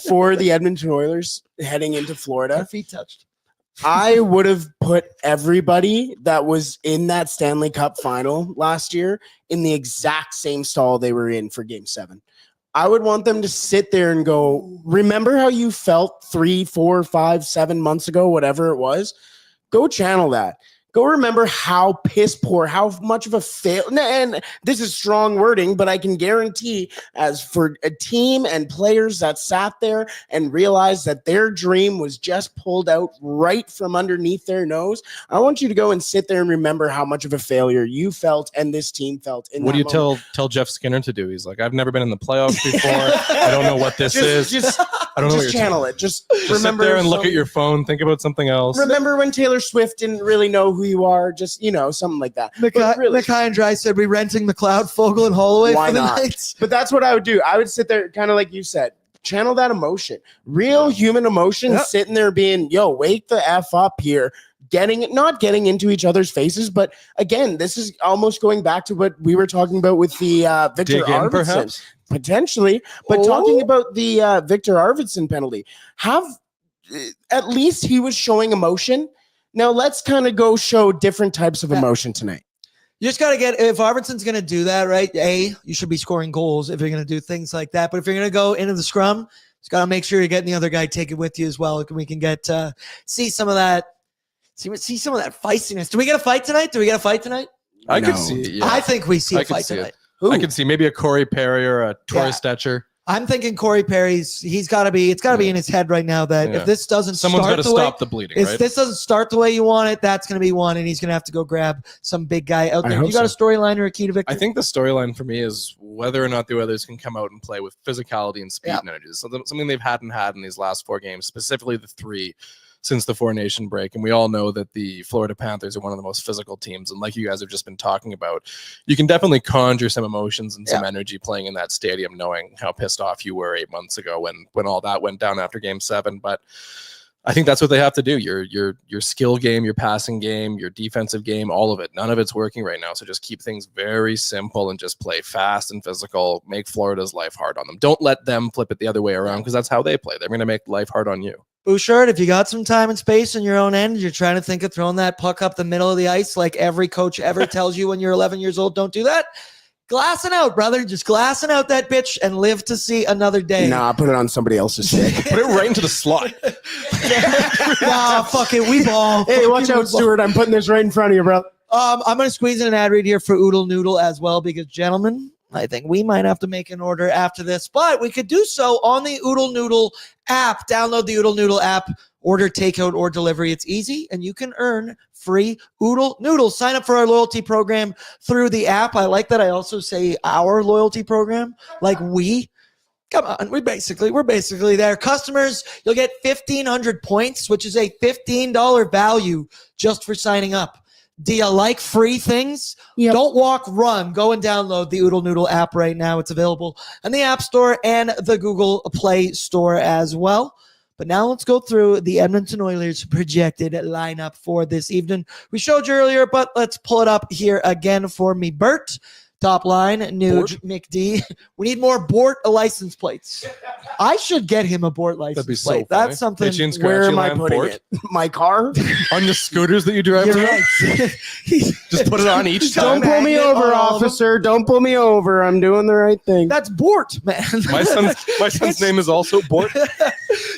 [SPEAKER 2] for the Edmonton Oilers heading into Florida,
[SPEAKER 1] My feet touched.
[SPEAKER 2] I would have put everybody that was in that Stanley Cup final last year in the exact same stall they were in for Game 7. I would want them to sit there and go, remember how you felt 3, 4, 5, 7 months ago, whatever it was? Go channel that. Go remember how piss poor, how much of a fail. And this is strong wording, but I can guarantee as for a team and players that sat there and realized that their dream was just pulled out right from underneath their nose, I want you to go and sit there and remember how much of a failure you felt and this team felt.
[SPEAKER 3] What do you tell Jeff Skinner to do? He's like, I've never been in the playoffs before. I don't know what this is. I don't know what you're
[SPEAKER 2] channel it. Just remember
[SPEAKER 3] sit there and look at your phone. Think about something else.
[SPEAKER 2] Remember when Taylor Swift didn't really know who you are? Just, something like that.
[SPEAKER 1] Mackay and Dry said, we renting McLeod, Fogle, and Holloway
[SPEAKER 2] Why
[SPEAKER 1] for the
[SPEAKER 2] not?
[SPEAKER 1] night.
[SPEAKER 2] But that's what I would do. I would sit there, kind of like you said, channel that emotion. Real human emotion, sitting there being, wake the F up here. Not getting into each other's faces, but again, this is almost going back to what we were talking about with the Victor Arvidsson.
[SPEAKER 3] Perhaps?
[SPEAKER 2] Potentially, but talking about the Victor Arvidsson penalty, at least he was showing emotion. Now let's kind of go show different types of emotion tonight.
[SPEAKER 1] You just got to if Arvidsson's going to do that, right? You should be scoring goals if you're going to do things like that. But if you're going to go into the scrum, just got to make sure you're getting the other guy take it with you as well. We can see some of that See some of that feistiness. Do we get a fight tonight?
[SPEAKER 3] I
[SPEAKER 2] No.
[SPEAKER 3] could see it. Yeah.
[SPEAKER 1] I think we see
[SPEAKER 3] I
[SPEAKER 1] a
[SPEAKER 3] could
[SPEAKER 1] fight
[SPEAKER 3] see it.
[SPEAKER 1] tonight.
[SPEAKER 3] I could see maybe a Corey Perry or a Torrey Stetcher.
[SPEAKER 1] I'm thinking Corey Perry's. It's got to be in his head right now that if this doesn't
[SPEAKER 3] Someone's got
[SPEAKER 1] start
[SPEAKER 3] to
[SPEAKER 1] the way,
[SPEAKER 3] stop the bleeding,
[SPEAKER 1] if
[SPEAKER 3] right?
[SPEAKER 1] this doesn't start the way you want it, that's going to be one, and he's going to have to go grab some big guy out
[SPEAKER 2] I
[SPEAKER 1] there.
[SPEAKER 2] hope
[SPEAKER 1] You got
[SPEAKER 2] so.
[SPEAKER 1] a storyline or a key to victory?
[SPEAKER 3] I think the storyline for me is whether or not the Oilers can come out and play with physicality and speed and energy. So something they've hadn't had in these last 4 games, specifically the 3 since the 4 Nation break. And we all know that the Florida Panthers are one of the most physical teams. And like you guys have just been talking about, you can definitely conjure some emotions and some energy playing in that stadium, knowing how pissed off you were 8 months ago when all that went down after game 7. But I think that's what they have to do. Your skill game, your passing game, your defensive game, all of it. None of it's working right now. So just keep things very simple and just play fast and physical. Make Florida's life hard on them. Don't let them flip it the other way around, because that's how they play. They're going to make life hard on you.
[SPEAKER 1] Bouchard, if you got some time and space in your own end, you're trying to think of throwing that puck up the middle of the ice like every coach ever tells you when you're 11 years old, don't do that. Glassing out, brother. Just glassing out that bitch and live to see another day.
[SPEAKER 2] Nah, put it on somebody else's stick.
[SPEAKER 3] Put it right into the slot.
[SPEAKER 1] Nah, fuck it. We ball.
[SPEAKER 2] Hey, watch out, Stuart. I'm putting this right in front of you, bro.
[SPEAKER 1] I'm going to squeeze in an ad read here for Oodle Noodle as well, because, gentlemen, I think we might have to make an order after this, but we could do so on the Oodle Noodle app. Download the Oodle Noodle app, order takeout or delivery. It's easy, and you can earn free Oodle Noodles. Sign up for our loyalty program through the app. I like that I also say our loyalty program, like we. Come on, we're basically there. Customers, you'll get 1,500 points, which is a $15 value just for signing up. Do you like free things?
[SPEAKER 2] Yep.
[SPEAKER 1] Don't walk, run. Go and download the Oodle Noodle app right now. It's available in the App Store and the Google Play Store as well. But now let's go through the Edmonton Oilers projected lineup for this evening. We showed you earlier, but let's pull it up here again for me. Bert, top line, Nuge, McD. We need more Bort license plates. I should get him a Bort license
[SPEAKER 3] That'd be so
[SPEAKER 1] plate.
[SPEAKER 3] funny.
[SPEAKER 1] That's something.
[SPEAKER 3] Itchy and
[SPEAKER 2] Where
[SPEAKER 3] scratchy
[SPEAKER 2] am I
[SPEAKER 3] line,
[SPEAKER 2] putting
[SPEAKER 3] Bort?
[SPEAKER 2] it? My car?
[SPEAKER 3] On the scooters that you drive
[SPEAKER 1] You're
[SPEAKER 3] to?
[SPEAKER 1] right.
[SPEAKER 3] Just put it on each time.
[SPEAKER 2] Don't pull me
[SPEAKER 1] magnet
[SPEAKER 2] over,
[SPEAKER 1] on all of them.
[SPEAKER 2] officer. Don't pull me over. I'm doing the right thing.
[SPEAKER 1] That's Bort, man.
[SPEAKER 3] My son's name is also Bort.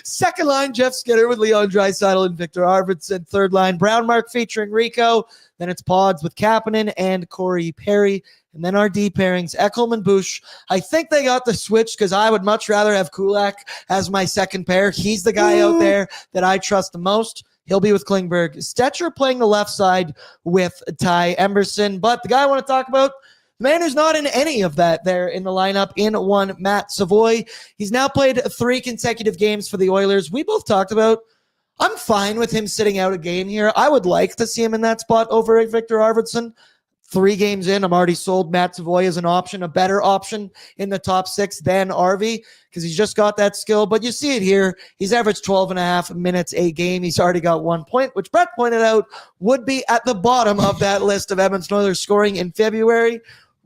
[SPEAKER 1] Second line, Jeff Skinner with Leon Draisaitl and Victor Arvidsson. Third line, Brown Mark featuring Rico. Then it's Pods with Kapanen and Corey Perry. And then our D pairings, Ekholm and Bush. I think they got the switch because I would much rather have Kulak as my second pair. He's the guy out there that I trust the most. He'll be with Klingberg. Stetcher playing the left side with Ty Emberson. But the guy I want to talk about, the man who's not in any of that there in the lineup, in one, Matt Savoy. He's now played 3 consecutive games for the Oilers. We both talked about, I'm fine with him sitting out a game here. I would like to see him in that spot over Victor Arvidsson. 3 games in, I'm already sold Matt Savoy as an option, a better option in the top 6 than Arvy, because he's just got that skill. But you see it here. He's averaged 12 and a half minutes a game. He's already got 1 point, which Brett pointed out would be at the bottom of that list of Edmonton Oilers scoring in February.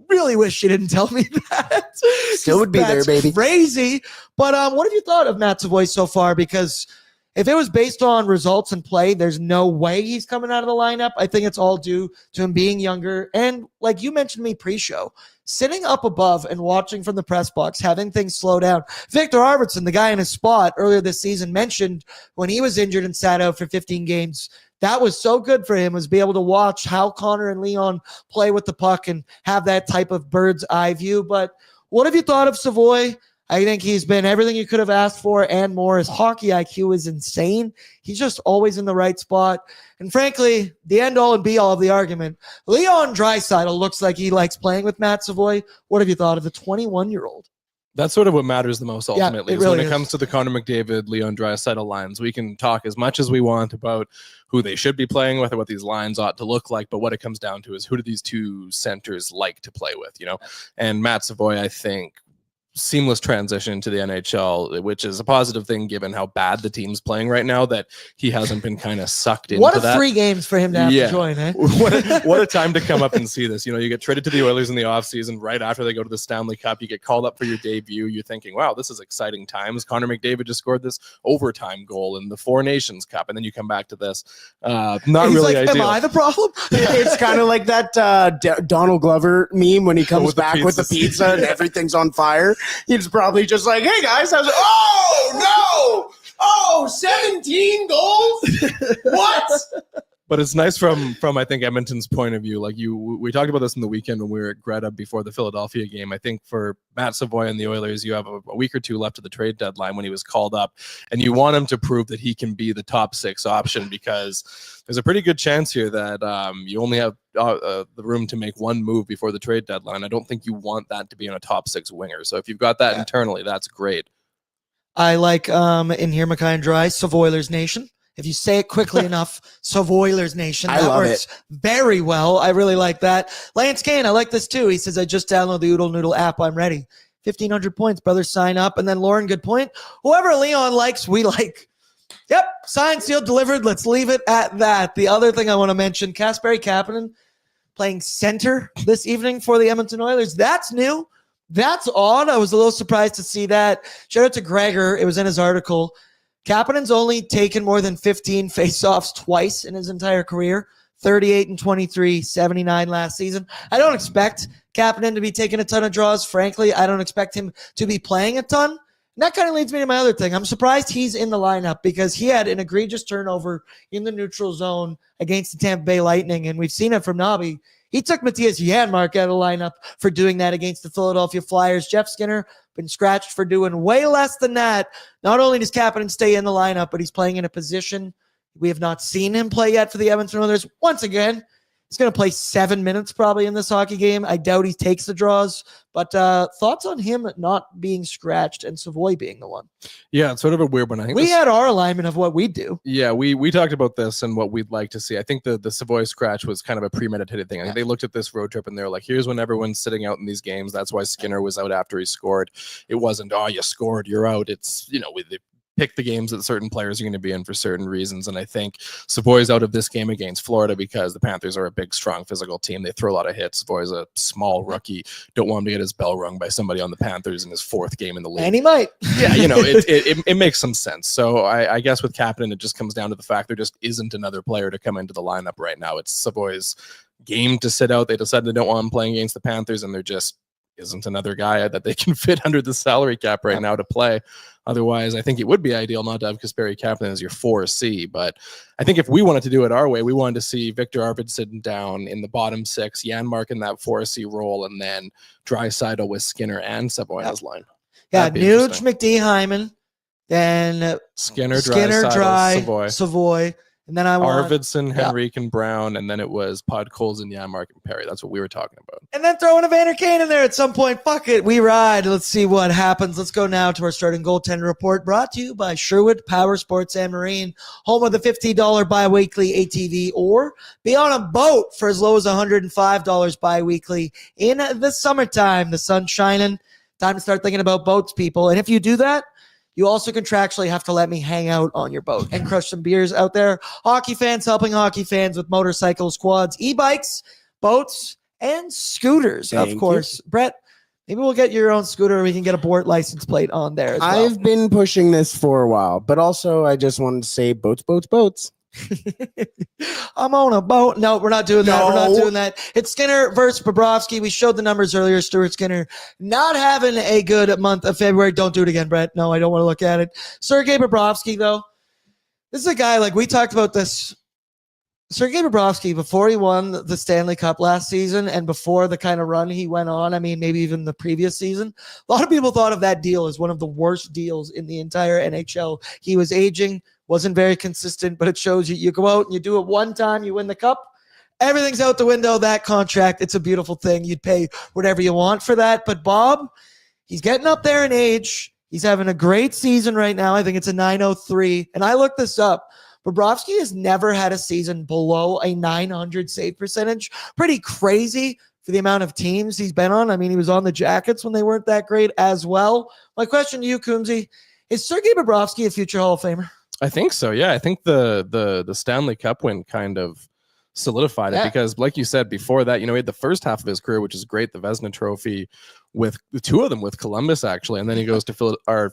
[SPEAKER 1] Really wish you didn't tell me that.
[SPEAKER 2] Still would be there,
[SPEAKER 1] That's
[SPEAKER 2] baby.
[SPEAKER 1] Crazy. But what have you thought of Matt Savoy so far? Because if it was based on results and play, there's no way he's coming out of the lineup. I think it's all due to him being younger. And like you mentioned me pre-show, sitting up above and watching from the press box, having things slow down. Victor Arvidsson, the guy in his spot earlier this season, mentioned when he was injured and sat out for 15 games, that was so good for him, was be able to watch how Connor and Leon play with the puck and have that type of bird's eye view. But what have you thought of Savoy? I think he's been everything you could have asked for and more. His hockey IQ is insane. He's just always in the right spot. And frankly, the end-all and be-all of the argument, Leon Draisaitl looks like he likes playing with Matt Savoy. What have you thought of the 21-year-old?
[SPEAKER 3] That's sort of what matters the most ultimately.
[SPEAKER 1] it
[SPEAKER 3] Is
[SPEAKER 1] really
[SPEAKER 3] when it
[SPEAKER 1] is.
[SPEAKER 3] comes to the Connor McDavid, Leon Draisaitl lines, we can talk as much as we want about who they should be playing with or what these lines ought to look like, but what it comes down to is who do these two centers like to play with, you know? And Matt Savoy, I think, seamless transition to the NHL, which is a positive thing given how bad the team's playing right now, that he hasn't been kind of sucked into
[SPEAKER 1] What a
[SPEAKER 3] that.
[SPEAKER 1] 3 games for him to have to join, eh?
[SPEAKER 3] What a time to come up and see this. You know, you get traded to the Oilers in the offseason right after they go to the Stanley Cup. You get called up for your debut. You're thinking, wow, this is exciting times. Connor McDavid just scored this overtime goal in the 4 Nations Cup, and then you come back to this. Not
[SPEAKER 1] He's
[SPEAKER 3] really
[SPEAKER 1] like,
[SPEAKER 3] ideal.
[SPEAKER 1] am I the problem?
[SPEAKER 2] It's kind of like that Donald Glover meme when he comes
[SPEAKER 3] With the
[SPEAKER 2] back with the
[SPEAKER 3] pizzas.
[SPEAKER 2] pizza and everything's on fire. He's probably just like, hey guys, how's it? Oh no! Oh, 17 goals? What?
[SPEAKER 3] But it's nice from I think Edmonton's point of view. Like we talked about this in the weekend when we were at Greta before the Philadelphia game. I think for Matt Savoy and the Oilers, you have a week or two left of the trade deadline when he was called up, and you want him to prove that he can be the top 6 option, because there's a pretty good chance here that you only have the room to make one move before the trade deadline. I don't think you want that to be on a top 6 winger. So if you've got that internally, that's great.
[SPEAKER 1] I like in here, Mackay and Dry, Savoilers Nation. If you say it quickly enough, Oilers Nation. That works very well. I really like that. Lance Kane, I like this too. He says, I just downloaded the Oodle Noodle app. I'm ready. 1,500 points, brother. Sign up. And then Lauren, good point. Whoever Leon likes, we like. Yep. Signed, sealed, delivered. Let's leave it at that. The other thing I want to mention, Kasperi Kapanen playing center this evening for the Edmonton Oilers. That's new. That's odd. I was a little surprised to see that. Shout out to Gregor. It was in his article. Kapanen's only taken more than 15 faceoffs twice in his entire career. 38 and 23, 79 last season. I don't expect Kapanen to be taking a ton of draws. Frankly, I don't expect him to be playing a ton. And that kind of leads me to my other thing. I'm surprised he's in the lineup because he had an egregious turnover in the neutral zone against the Tampa Bay Lightning, and we've seen it from Nobby. He took Matthias Janmark out of the lineup for doing that against the Philadelphia Flyers. Jeff Skinner been scratched for doing way less than that. Not only does Kapanen stay in the lineup, but he's playing in a position we have not seen him play yet for the Edmonton Oilers. Once again, he's going to play 7 minutes probably in this hockey game. I doubt he takes the draws. But thoughts on him not being scratched and Savoy being the one?
[SPEAKER 3] Yeah, it's sort of a weird one. I think
[SPEAKER 1] we had our alignment of what we do.
[SPEAKER 3] Yeah, we talked about this and what we'd like to see. I think the Savoy scratch was kind of a premeditated thing. I think they looked at this road trip and they're like, here's when everyone's sitting out in these games. That's why Skinner was out after he scored. It wasn't, oh, you scored, you're out. It's, they pick the games that certain players are going to be in for certain reasons. And I think Savoy's out of this game against Florida because the Panthers are a big, strong, physical team. They throw a lot of hits. Savoy's a small rookie. Don't want him to get his bell rung by somebody on the Panthers in his 4th game in the league.
[SPEAKER 1] And he might.
[SPEAKER 3] Yeah, it makes some sense. So I guess with Kapanen, it just comes down to the fact there just isn't another player to come into the lineup right now. It's Savoy's game to sit out. They decided they don't want him playing against the Panthers, and there just isn't another guy that they can fit under the salary cap right now to play. Otherwise, I think it would be ideal not to have Kasperi Kapanen as your 4C. But I think if we wanted to do it our way, we wanted to see Victor Arvidsson down in the bottom 6, Janmark in that 4C role, and then Draisaitl with Skinner and Savoy on his line.
[SPEAKER 1] Yeah, Nuge, McD, Hyman, then
[SPEAKER 3] Skinner, Dry,
[SPEAKER 1] Savoy. And then I want
[SPEAKER 3] Arvidsson, Henrique, and Brown, and then it was Podkolzin, Janmark, and Perry. That's what we were talking about.
[SPEAKER 1] And then throw in a Vander Kane in there at some point. Fuck it. We ride. Let's see what happens. Let's go now to our starting goaltender report, brought to you by Sherwood Power Sports and Marine, home of the $50 bi-weekly ATV, or be on a boat for as low as $105 bi-weekly in the summertime. The sun's shining. Time to start thinking about boats, people. And if you do that, you also contractually have to let me hang out on your boat and crush some beers out there. Hockey fans helping hockey fans with motorcycles, quads, e-bikes, boats, and scooters, of course. Brett, maybe we'll get your own scooter. We can get a Bort license plate on there as well.
[SPEAKER 2] I've been pushing this for a while, but also I just wanted to say boats, boats, boats.
[SPEAKER 1] I'm on a boat. No, we're not doing that. We're not doing that. It's Skinner versus Bobrovsky. We showed the numbers earlier. Stuart Skinner not having a good month of February. Don't do it again, Brett. No, I don't want to look at it. Sergei Bobrovsky, though, this is a guy, like we talked about this. Sergei Bobrovsky, before he won the Stanley Cup last season and before the kind of run he went on, I mean, maybe even the previous season, a lot of people thought of that deal as one of the worst deals in the entire NHL. He was aging, wasn't very consistent, but it shows you go out and you do it one time, you win the cup, everything's out the window. That contract, it's a beautiful thing. You'd pay whatever you want for that. But Bob, he's getting up there in age. He's having a great season right now. I think it's a 903. And I looked this up. Bobrovsky has never had a season below a 900 save percentage. Pretty crazy for the amount of teams he's been on. I mean, he was on the Jackets when they weren't that great as well. My question to you, Coombsy, is Sergei Bobrovsky a future Hall of Famer?
[SPEAKER 3] I think so. Yeah, I think the Stanley Cup win kind of solidified it because, like you said before that, he had the first half of his career, which is great, the Vezina Trophy, with the two of them with Columbus actually, and then he goes to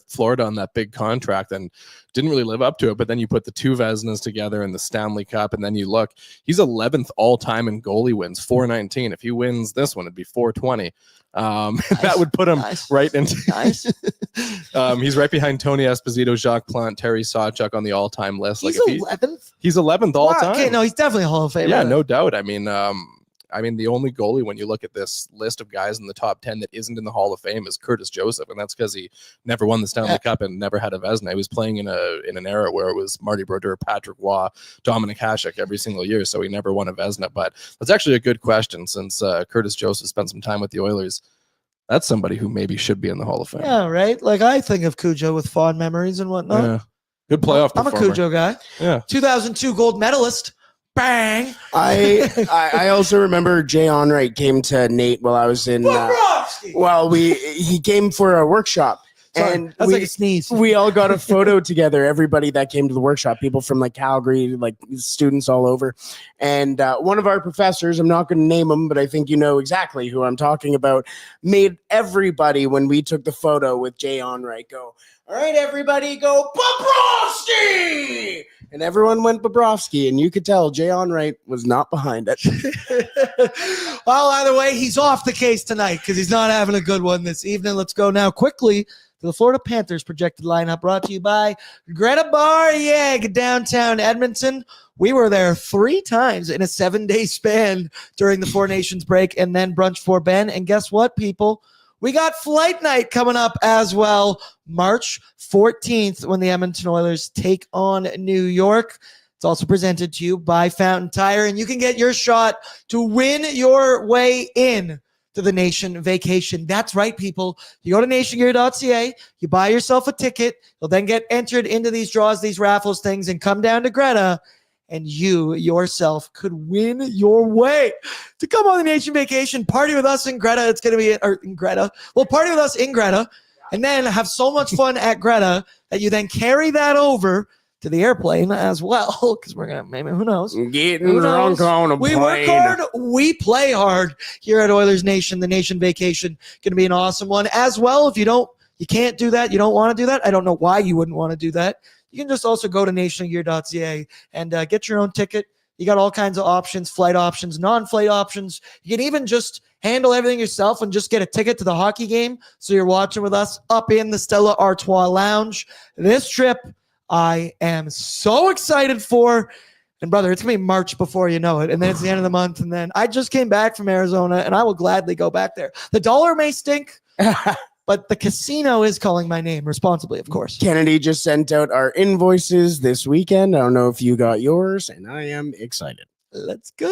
[SPEAKER 3] Florida on that big contract and didn't really live up to it. But then you put the two Vezinas together in the Stanley Cup, and then you look, he's 11th all time in goalie wins, 419. If he wins this one, it'd be 420. That would put him right into.
[SPEAKER 1] Nice.
[SPEAKER 3] He's right behind Tony Esposito, Jacques Plante, Terry Sawchuk on the all-time list.
[SPEAKER 1] He's
[SPEAKER 3] Like
[SPEAKER 1] 11th.
[SPEAKER 3] He's 11th all time.
[SPEAKER 1] Okay, no, he's definitely a Hall of Famer.
[SPEAKER 3] Yeah, no doubt. I mean, the only goalie when you look at this list of guys in the top 10 that isn't in the Hall of Fame is Curtis Joseph, and that's because he never won the Stanley Cup and never had a Vezina. He was playing in an era where it was Marty Brodeur, Patrick Waugh, Dominic Hasek every single year, so he never won a Vezina. But that's actually a good question since Curtis Joseph spent some time with the Oilers. That's somebody who maybe should be in the Hall of Fame.
[SPEAKER 1] Yeah, right? Like, I think of Cujo with fond memories and whatnot.
[SPEAKER 3] Yeah. Good playoff
[SPEAKER 1] I'm
[SPEAKER 3] performer.
[SPEAKER 1] a Cujo guy.
[SPEAKER 3] Yeah.
[SPEAKER 1] 2002 gold medalist. Bang.
[SPEAKER 2] I also remember Jay Onright came to Nate while I was in. He came for a workshop.
[SPEAKER 1] Sorry,
[SPEAKER 2] and
[SPEAKER 1] that's like a sneeze.
[SPEAKER 2] We all got a photo together, everybody that came to the workshop, people from like Calgary, like students all over. And one of our professors, I'm not going to name him, but I think you know exactly who I'm talking about, made everybody, when we took the photo with Jay Onright, go, all right, everybody go, Bobrovsky! And everyone went Bobrovsky, and you could tell Jay Onright was not behind it.
[SPEAKER 1] Well, either way, he's off the case tonight because he's not having a good one this evening. Let's go now quickly to the Florida Panthers projected lineup, brought to you by Greta Bar Yeg, downtown Edmonton. We were there 3 times in a 7-day span during the Four Nations break and then brunch for Ben. And guess what, people? We got flight night coming up as well, March 14th, when the Edmonton Oilers take on New York. It's also presented to you by Fountain Tire, and you can get your shot to win your way in to the Nation Vacation. That's right, people. You go to nationgear.ca, you buy yourself a ticket, you'll then get entered into these draws, these raffles things, and come down to Greta, and you yourself could win your way to come on the Nation Vacation, party with us in Greta. It's going to be in Greta. Well, party with us in Greta, and then have so much fun at Greta that you then carry that over to the airplane as well, because we're going to, maybe, who knows?
[SPEAKER 2] Getting drunk on a plane.
[SPEAKER 1] We work hard, we play hard here at Oilers Nation. The Nation Vacation going to be an awesome one as well. If you can't do that, you don't want to do that, I don't know why you wouldn't want to do that. You can just also go to nationgear.ca and get your own ticket. You got all kinds of options, flight options, non-flight options. You can even just handle everything yourself and just get a ticket to the hockey game. So you're watching with us up in the Stella Artois Lounge. This trip, I am so excited for. And brother, it's going to be March before you know it. And then it's the end of the month. And then I just came back from Arizona and I will gladly go back there. The dollar may stink, but the casino is calling my name responsibly, of course.
[SPEAKER 2] Kennedy just sent out our invoices this weekend. I don't know if you got yours, and I am excited.
[SPEAKER 1] Let's go.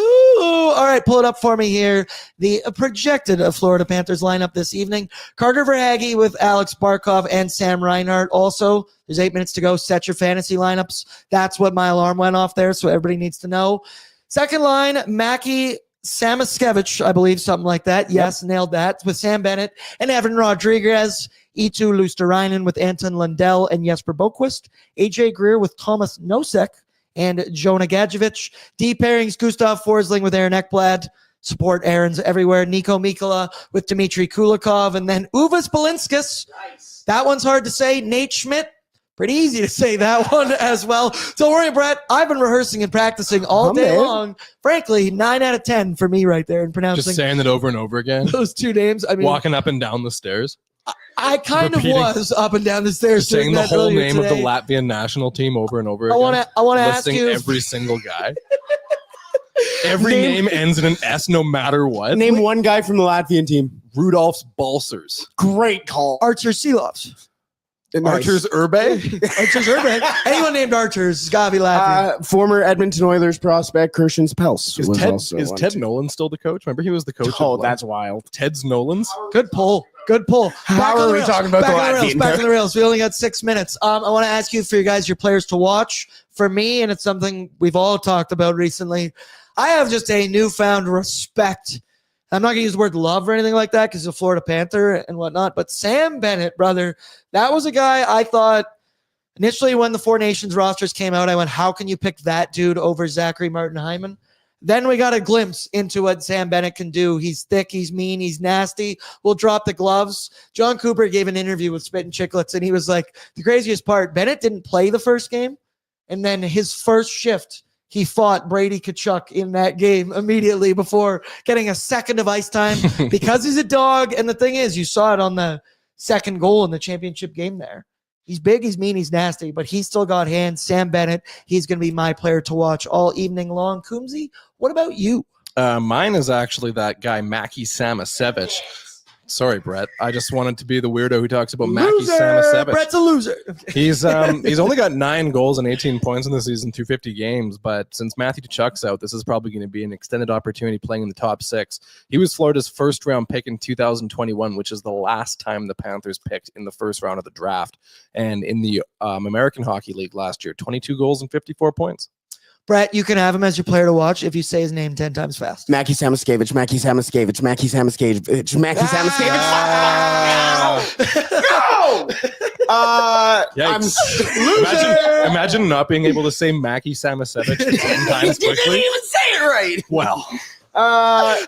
[SPEAKER 1] All right, pull it up for me here. The projected Florida Panthers lineup this evening. Carter Verhaeghe with Alex Barkov and Sam Reinhart. Also, there's 8 minutes to go. Set your fantasy lineups. That's what my alarm went off there, so everybody needs to know. Second line, Mackie Samoskevich, I believe, something like that. Yes, nailed that. With Sam Bennett and Evan Rodriguez. Eetu Luosterainen with Anton Lundell and Jesper Boquist. AJ Greer with Thomas Nosek and Jonah Gadjevich. D pairings, Gustav Forsling with Aaron Ekblad. Support Aaron's everywhere. Nico Mikkola with Dmitry Kulikov. And then Uvas Balinskis. Nice. That one's hard to say. Nate Schmidt. Pretty easy to say that one as well. Don't worry, Brett. I've been rehearsing and practicing all day long. Frankly, 9 out of 10 for me right there in pronouncing.
[SPEAKER 3] Just saying it over and over again.
[SPEAKER 1] Those 2 names. I mean,
[SPEAKER 3] walking up and down the stairs.
[SPEAKER 1] I kind of was up and down the stairs.
[SPEAKER 3] Saying the whole name
[SPEAKER 1] today.
[SPEAKER 3] of the Latvian national team over and over again.
[SPEAKER 1] I want to ask you
[SPEAKER 3] every single guy. Every name ends in an S no matter what.
[SPEAKER 2] Name one guy from the Latvian team.
[SPEAKER 3] Rudolph's Balsers.
[SPEAKER 2] Great call.
[SPEAKER 1] Archer Seelovs.
[SPEAKER 2] Nice.
[SPEAKER 3] Archer's Urbe.
[SPEAKER 1] Archer's Urbe. Anyone named Archer's has got to be Latvian.
[SPEAKER 2] Former Edmonton Oilers prospect Christian Pels.
[SPEAKER 3] Is Ted Nolan still the coach? Remember he was the coach.
[SPEAKER 2] Oh, that's wild.
[SPEAKER 3] Ted's Nolan's.
[SPEAKER 1] Good pull. Good pull.
[SPEAKER 2] How are we talking about the Latvian?
[SPEAKER 1] Back on the rails. We only got 6 minutes. I want to ask you for your players to watch. For me, and it's something we've all talked about recently, I have just a newfound respect. I'm not going to use the word love or anything like that because he's a Florida Panther and whatnot. But Sam Bennett, brother, that was a guy I thought initially when the Four Nations rosters came out, I went, how can you pick that dude over Zachary Martin Hyman? Then we got a glimpse into what Sam Bennett can do. He's thick, he's mean, he's nasty. We'll drop the gloves. John Cooper gave an interview with Spit and Chicklets, and he was like, the craziest part, Bennett didn't play the first game, and then his first shift, he fought Brady Tkachuk in that game immediately before getting a second of ice time because he's a dog. And the thing is, you saw it on the second goal in the championship game there. He's big, he's mean, he's nasty, but he's still got hands. Sam Bennett, he's going to be my player to watch all evening long. Coombsy, what about you?
[SPEAKER 3] Mine is actually that guy, Mackie Samasevich. Sorry, Brett. I just wanted to be the weirdo who talks about Mackie Samasevich.
[SPEAKER 1] Brett's a loser.
[SPEAKER 3] He's only got 9 goals and 18 points in the season through 50 games, but since Matthew Tkachuk's out, this is probably going to be an extended opportunity playing in the top 6. He was Florida's first round pick in 2021, which is the last time the Panthers picked in the first round of the draft. And in the American Hockey League last year, 22 goals and 54 points.
[SPEAKER 1] Brett, you can have him as your player to watch if you say his name 10 times fast.
[SPEAKER 2] Mackie Samasevich, Mackie Samasevich, Mackie Samasevich, Mackie Samasevich. No!
[SPEAKER 3] Imagine not being able to say Mackie Samasevich 10 times quickly.
[SPEAKER 2] You didn't even say it right.
[SPEAKER 3] Well,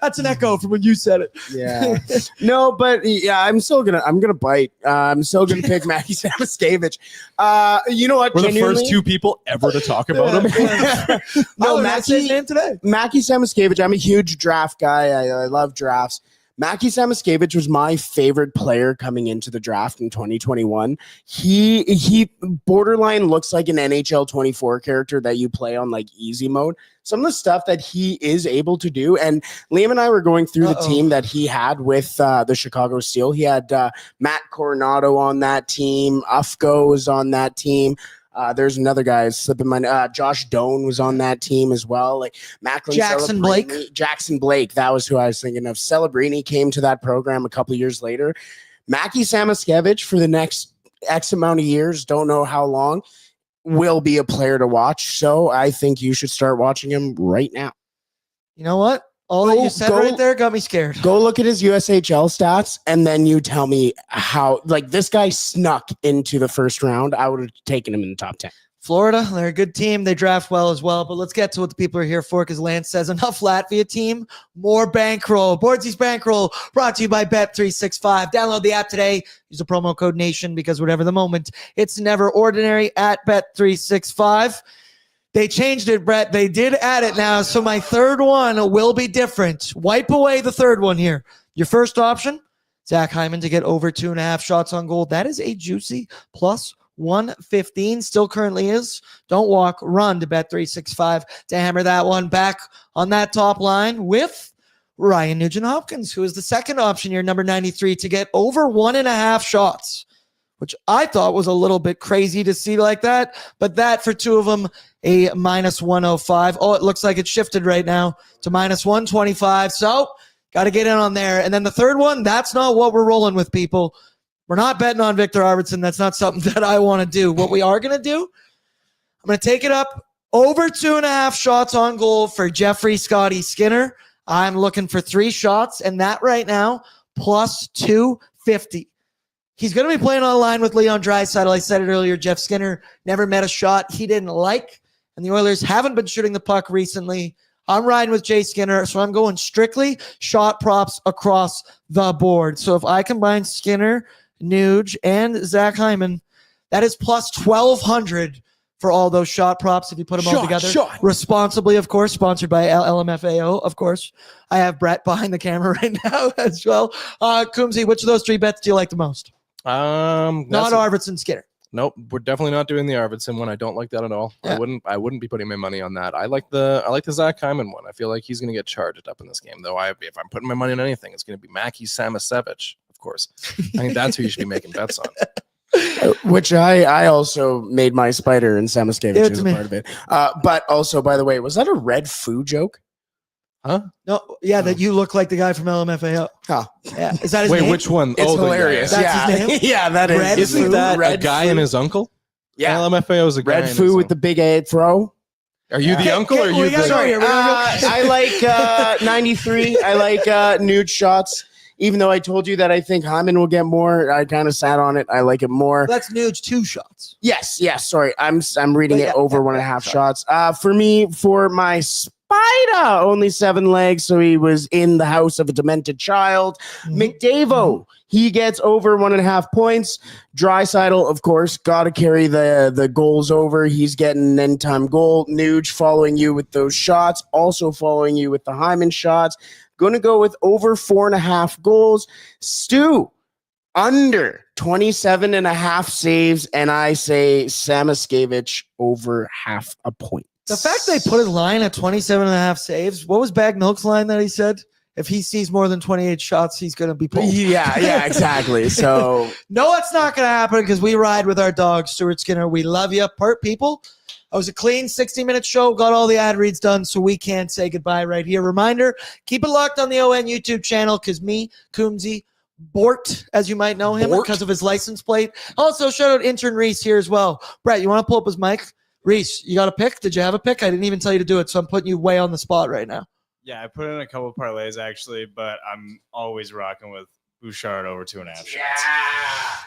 [SPEAKER 1] that's an echo from when you said it.
[SPEAKER 2] Yeah. No, but yeah, I'm gonna bite. I'm still gonna pick Mackie Samasevich. You know what?
[SPEAKER 3] We're the first 2 people ever to talk about him.
[SPEAKER 1] No, Mackie's name today.
[SPEAKER 2] Mackie Samasevich. I'm a huge draft guy. I love drafts. Mackie Samasevich was my favorite player coming into the draft in 2021. He borderline looks like an NHL 24 character that you play on like easy mode. Some of the stuff that he is able to do, and Liam and I were going through the team that he had with the Chicago Steel. He had Matt Coronado on that team. Ufko was on that team. There's another guy slipping my Josh Doan was on that team as well. Like Macklin
[SPEAKER 1] Jackson Blake.
[SPEAKER 2] Jackson Blake, that was who I was thinking of. Celebrini came to that program a couple of years later. Mackie Samasevich for the next X amount of years, don't know how long, will be a player to watch. So I think you should start watching him right now.
[SPEAKER 1] You know what? All that you said right there got me scared.
[SPEAKER 2] Go look at his USHL stats, and then you tell me how, like, this guy snuck into the first round. I would have taken him in the top 10.
[SPEAKER 1] Florida, they're a good team. They draft well as well. But let's get to what the people are here for, because Lance says enough Latvia team, more bankroll. Bordzy's bankroll brought to you by Bet365. Download the app today. Use the promo code NATION, because whatever the moment, it's never ordinary at Bet365. They changed it, Brett. They did add it now. So my third one will be different. Wipe away the third one here. Your first option, Zach Hyman to get over 2.5 shots on goal. That is a juicy plus 115. Still currently is. Don't walk, run to Bet365 to hammer that one back on that top line with Ryan Nugent-Hopkins, who is the second option here, number 93, to get over 1.5 shots, which I thought was a little bit crazy to see like that. But that for 2 of them, a minus 105. Oh, it looks like it shifted right now to minus 125. So got to get in on there. And then the third one, that's not what we're rolling with, people. We're not betting on Victor Arvidsson. That's not something that I want to do. What we are going to do, I'm going to take it up over 2.5 shots on goal for Jeffrey Scotty Skinner. I'm looking for 3 shots, and that right now, plus 250. He's going to be playing on a line with Leon Draisaitl. I said it earlier. Jeff Skinner never met a shot he didn't like, and the Oilers haven't been shooting the puck recently. I'm riding with Jay Skinner, so I'm going strictly shot props across the board. So if I combine Skinner, Nuge, and Zach Hyman, that is plus 1,200 for all those shot props if you put them all together. Responsibly, of course, sponsored by LMFAO, of course. I have Brett behind the camera right now as well. Coombsy, which of those 3 bets do you like the most? Not Arvidsson, Skinner.
[SPEAKER 3] Nope, we're definitely not doing the Arvidsson one. I don't like that at all. Yeah. I wouldn't be putting my money on that. I like the Zach Hyman one. I feel like he's going to get charged up in this game, though. If I'm putting my money on anything, it's going to be Mackie Samasevich, of course. I think that's who you should be making bets on.
[SPEAKER 2] Which I also made my spider in Samasevich as a part of it. But also, by the way, was that a Red Foo joke?
[SPEAKER 3] Huh?
[SPEAKER 1] No, yeah, that you look like the guy from LMFAO.
[SPEAKER 2] Huh.
[SPEAKER 1] Yeah, is that his name?
[SPEAKER 3] Wait, which one?
[SPEAKER 2] It's hilarious.
[SPEAKER 1] That's his name?
[SPEAKER 2] Yeah, that is.
[SPEAKER 1] Red
[SPEAKER 3] Isn't
[SPEAKER 1] Foo?
[SPEAKER 3] that
[SPEAKER 2] Red
[SPEAKER 3] a guy
[SPEAKER 2] Foo?
[SPEAKER 3] and his uncle?
[SPEAKER 2] Yeah.
[SPEAKER 3] LMFAO is a guy.
[SPEAKER 2] Red Foo with the big A throw.
[SPEAKER 3] Are you the uncle or are you the...
[SPEAKER 1] Sorry,
[SPEAKER 2] I like 93. I like nude shots. Even though I told you that I think Hyman will get more, I kind of sat on it. I like it more.
[SPEAKER 1] That's Nuge 2 shots.
[SPEAKER 2] Yes. Sorry, I'm reading it over 1.5 shots. For me, for my Spida, only 7 legs, so he was in the house of a demented child. McDavo, he gets over 1.5 points. Draisaitl, of course, got to carry the goals over. He's getting an end-time goal. Nuge following you with those shots, also following you with the Hyman shots. Going to go with over 4.5 goals. Stu, under 27.5 saves, and I say Samoskevich over 0.5 point.
[SPEAKER 1] The fact they put his line at 27.5 saves, what was Bagnolk's line that he said? If he sees more than 28 shots, he's going to be pulled.
[SPEAKER 2] Yeah, exactly. So
[SPEAKER 1] no, it's not going to happen because we ride with our dog, Stuart Skinner. We love you, part people. It was a clean 60-minute show, got all the ad reads done, so we can say goodbye right here. Reminder, keep it locked on the ON YouTube channel because me, Coombsy, Bort, as you might know him because of his license plate. Also, shout out intern Reese here as well. Brett, you want to pull up his mic? Reese, you got a pick? Did you have a pick? I didn't even tell you to do it, so I'm putting you way on the spot right now.
[SPEAKER 4] Yeah, I put in a couple parlays actually, but I'm always rocking with Bouchard over 2.5 shots.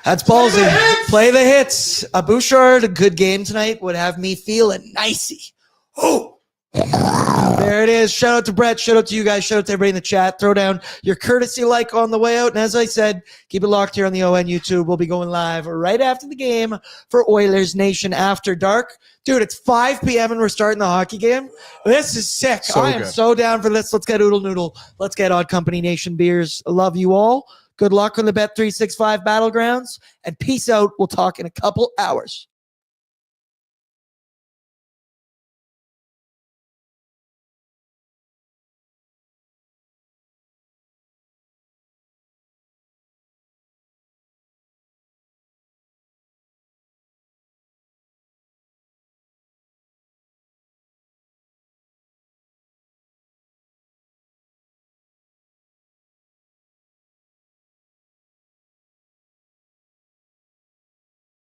[SPEAKER 1] That's ballsy. Play the hits. A Bouchard, a good game tonight would have me feeling nicey. Oh, there it is. Shout out to Brett. Shout out to you guys. Shout out to everybody in the chat. Throw down your courtesy like on the way out. And as I said, keep it locked here on the ON YouTube. We'll be going live right after the game for Oilers Nation After Dark. Dude, it's 5 p.m. and we're starting the hockey game. This is sick.
[SPEAKER 3] So
[SPEAKER 1] I am
[SPEAKER 3] good.
[SPEAKER 1] so down for this. Let's get Oodle Noodle. Let's get Odd Company Nation beers. I love you all. Good luck on the Bet365 Battlegrounds. And peace out. We'll talk in a couple hours.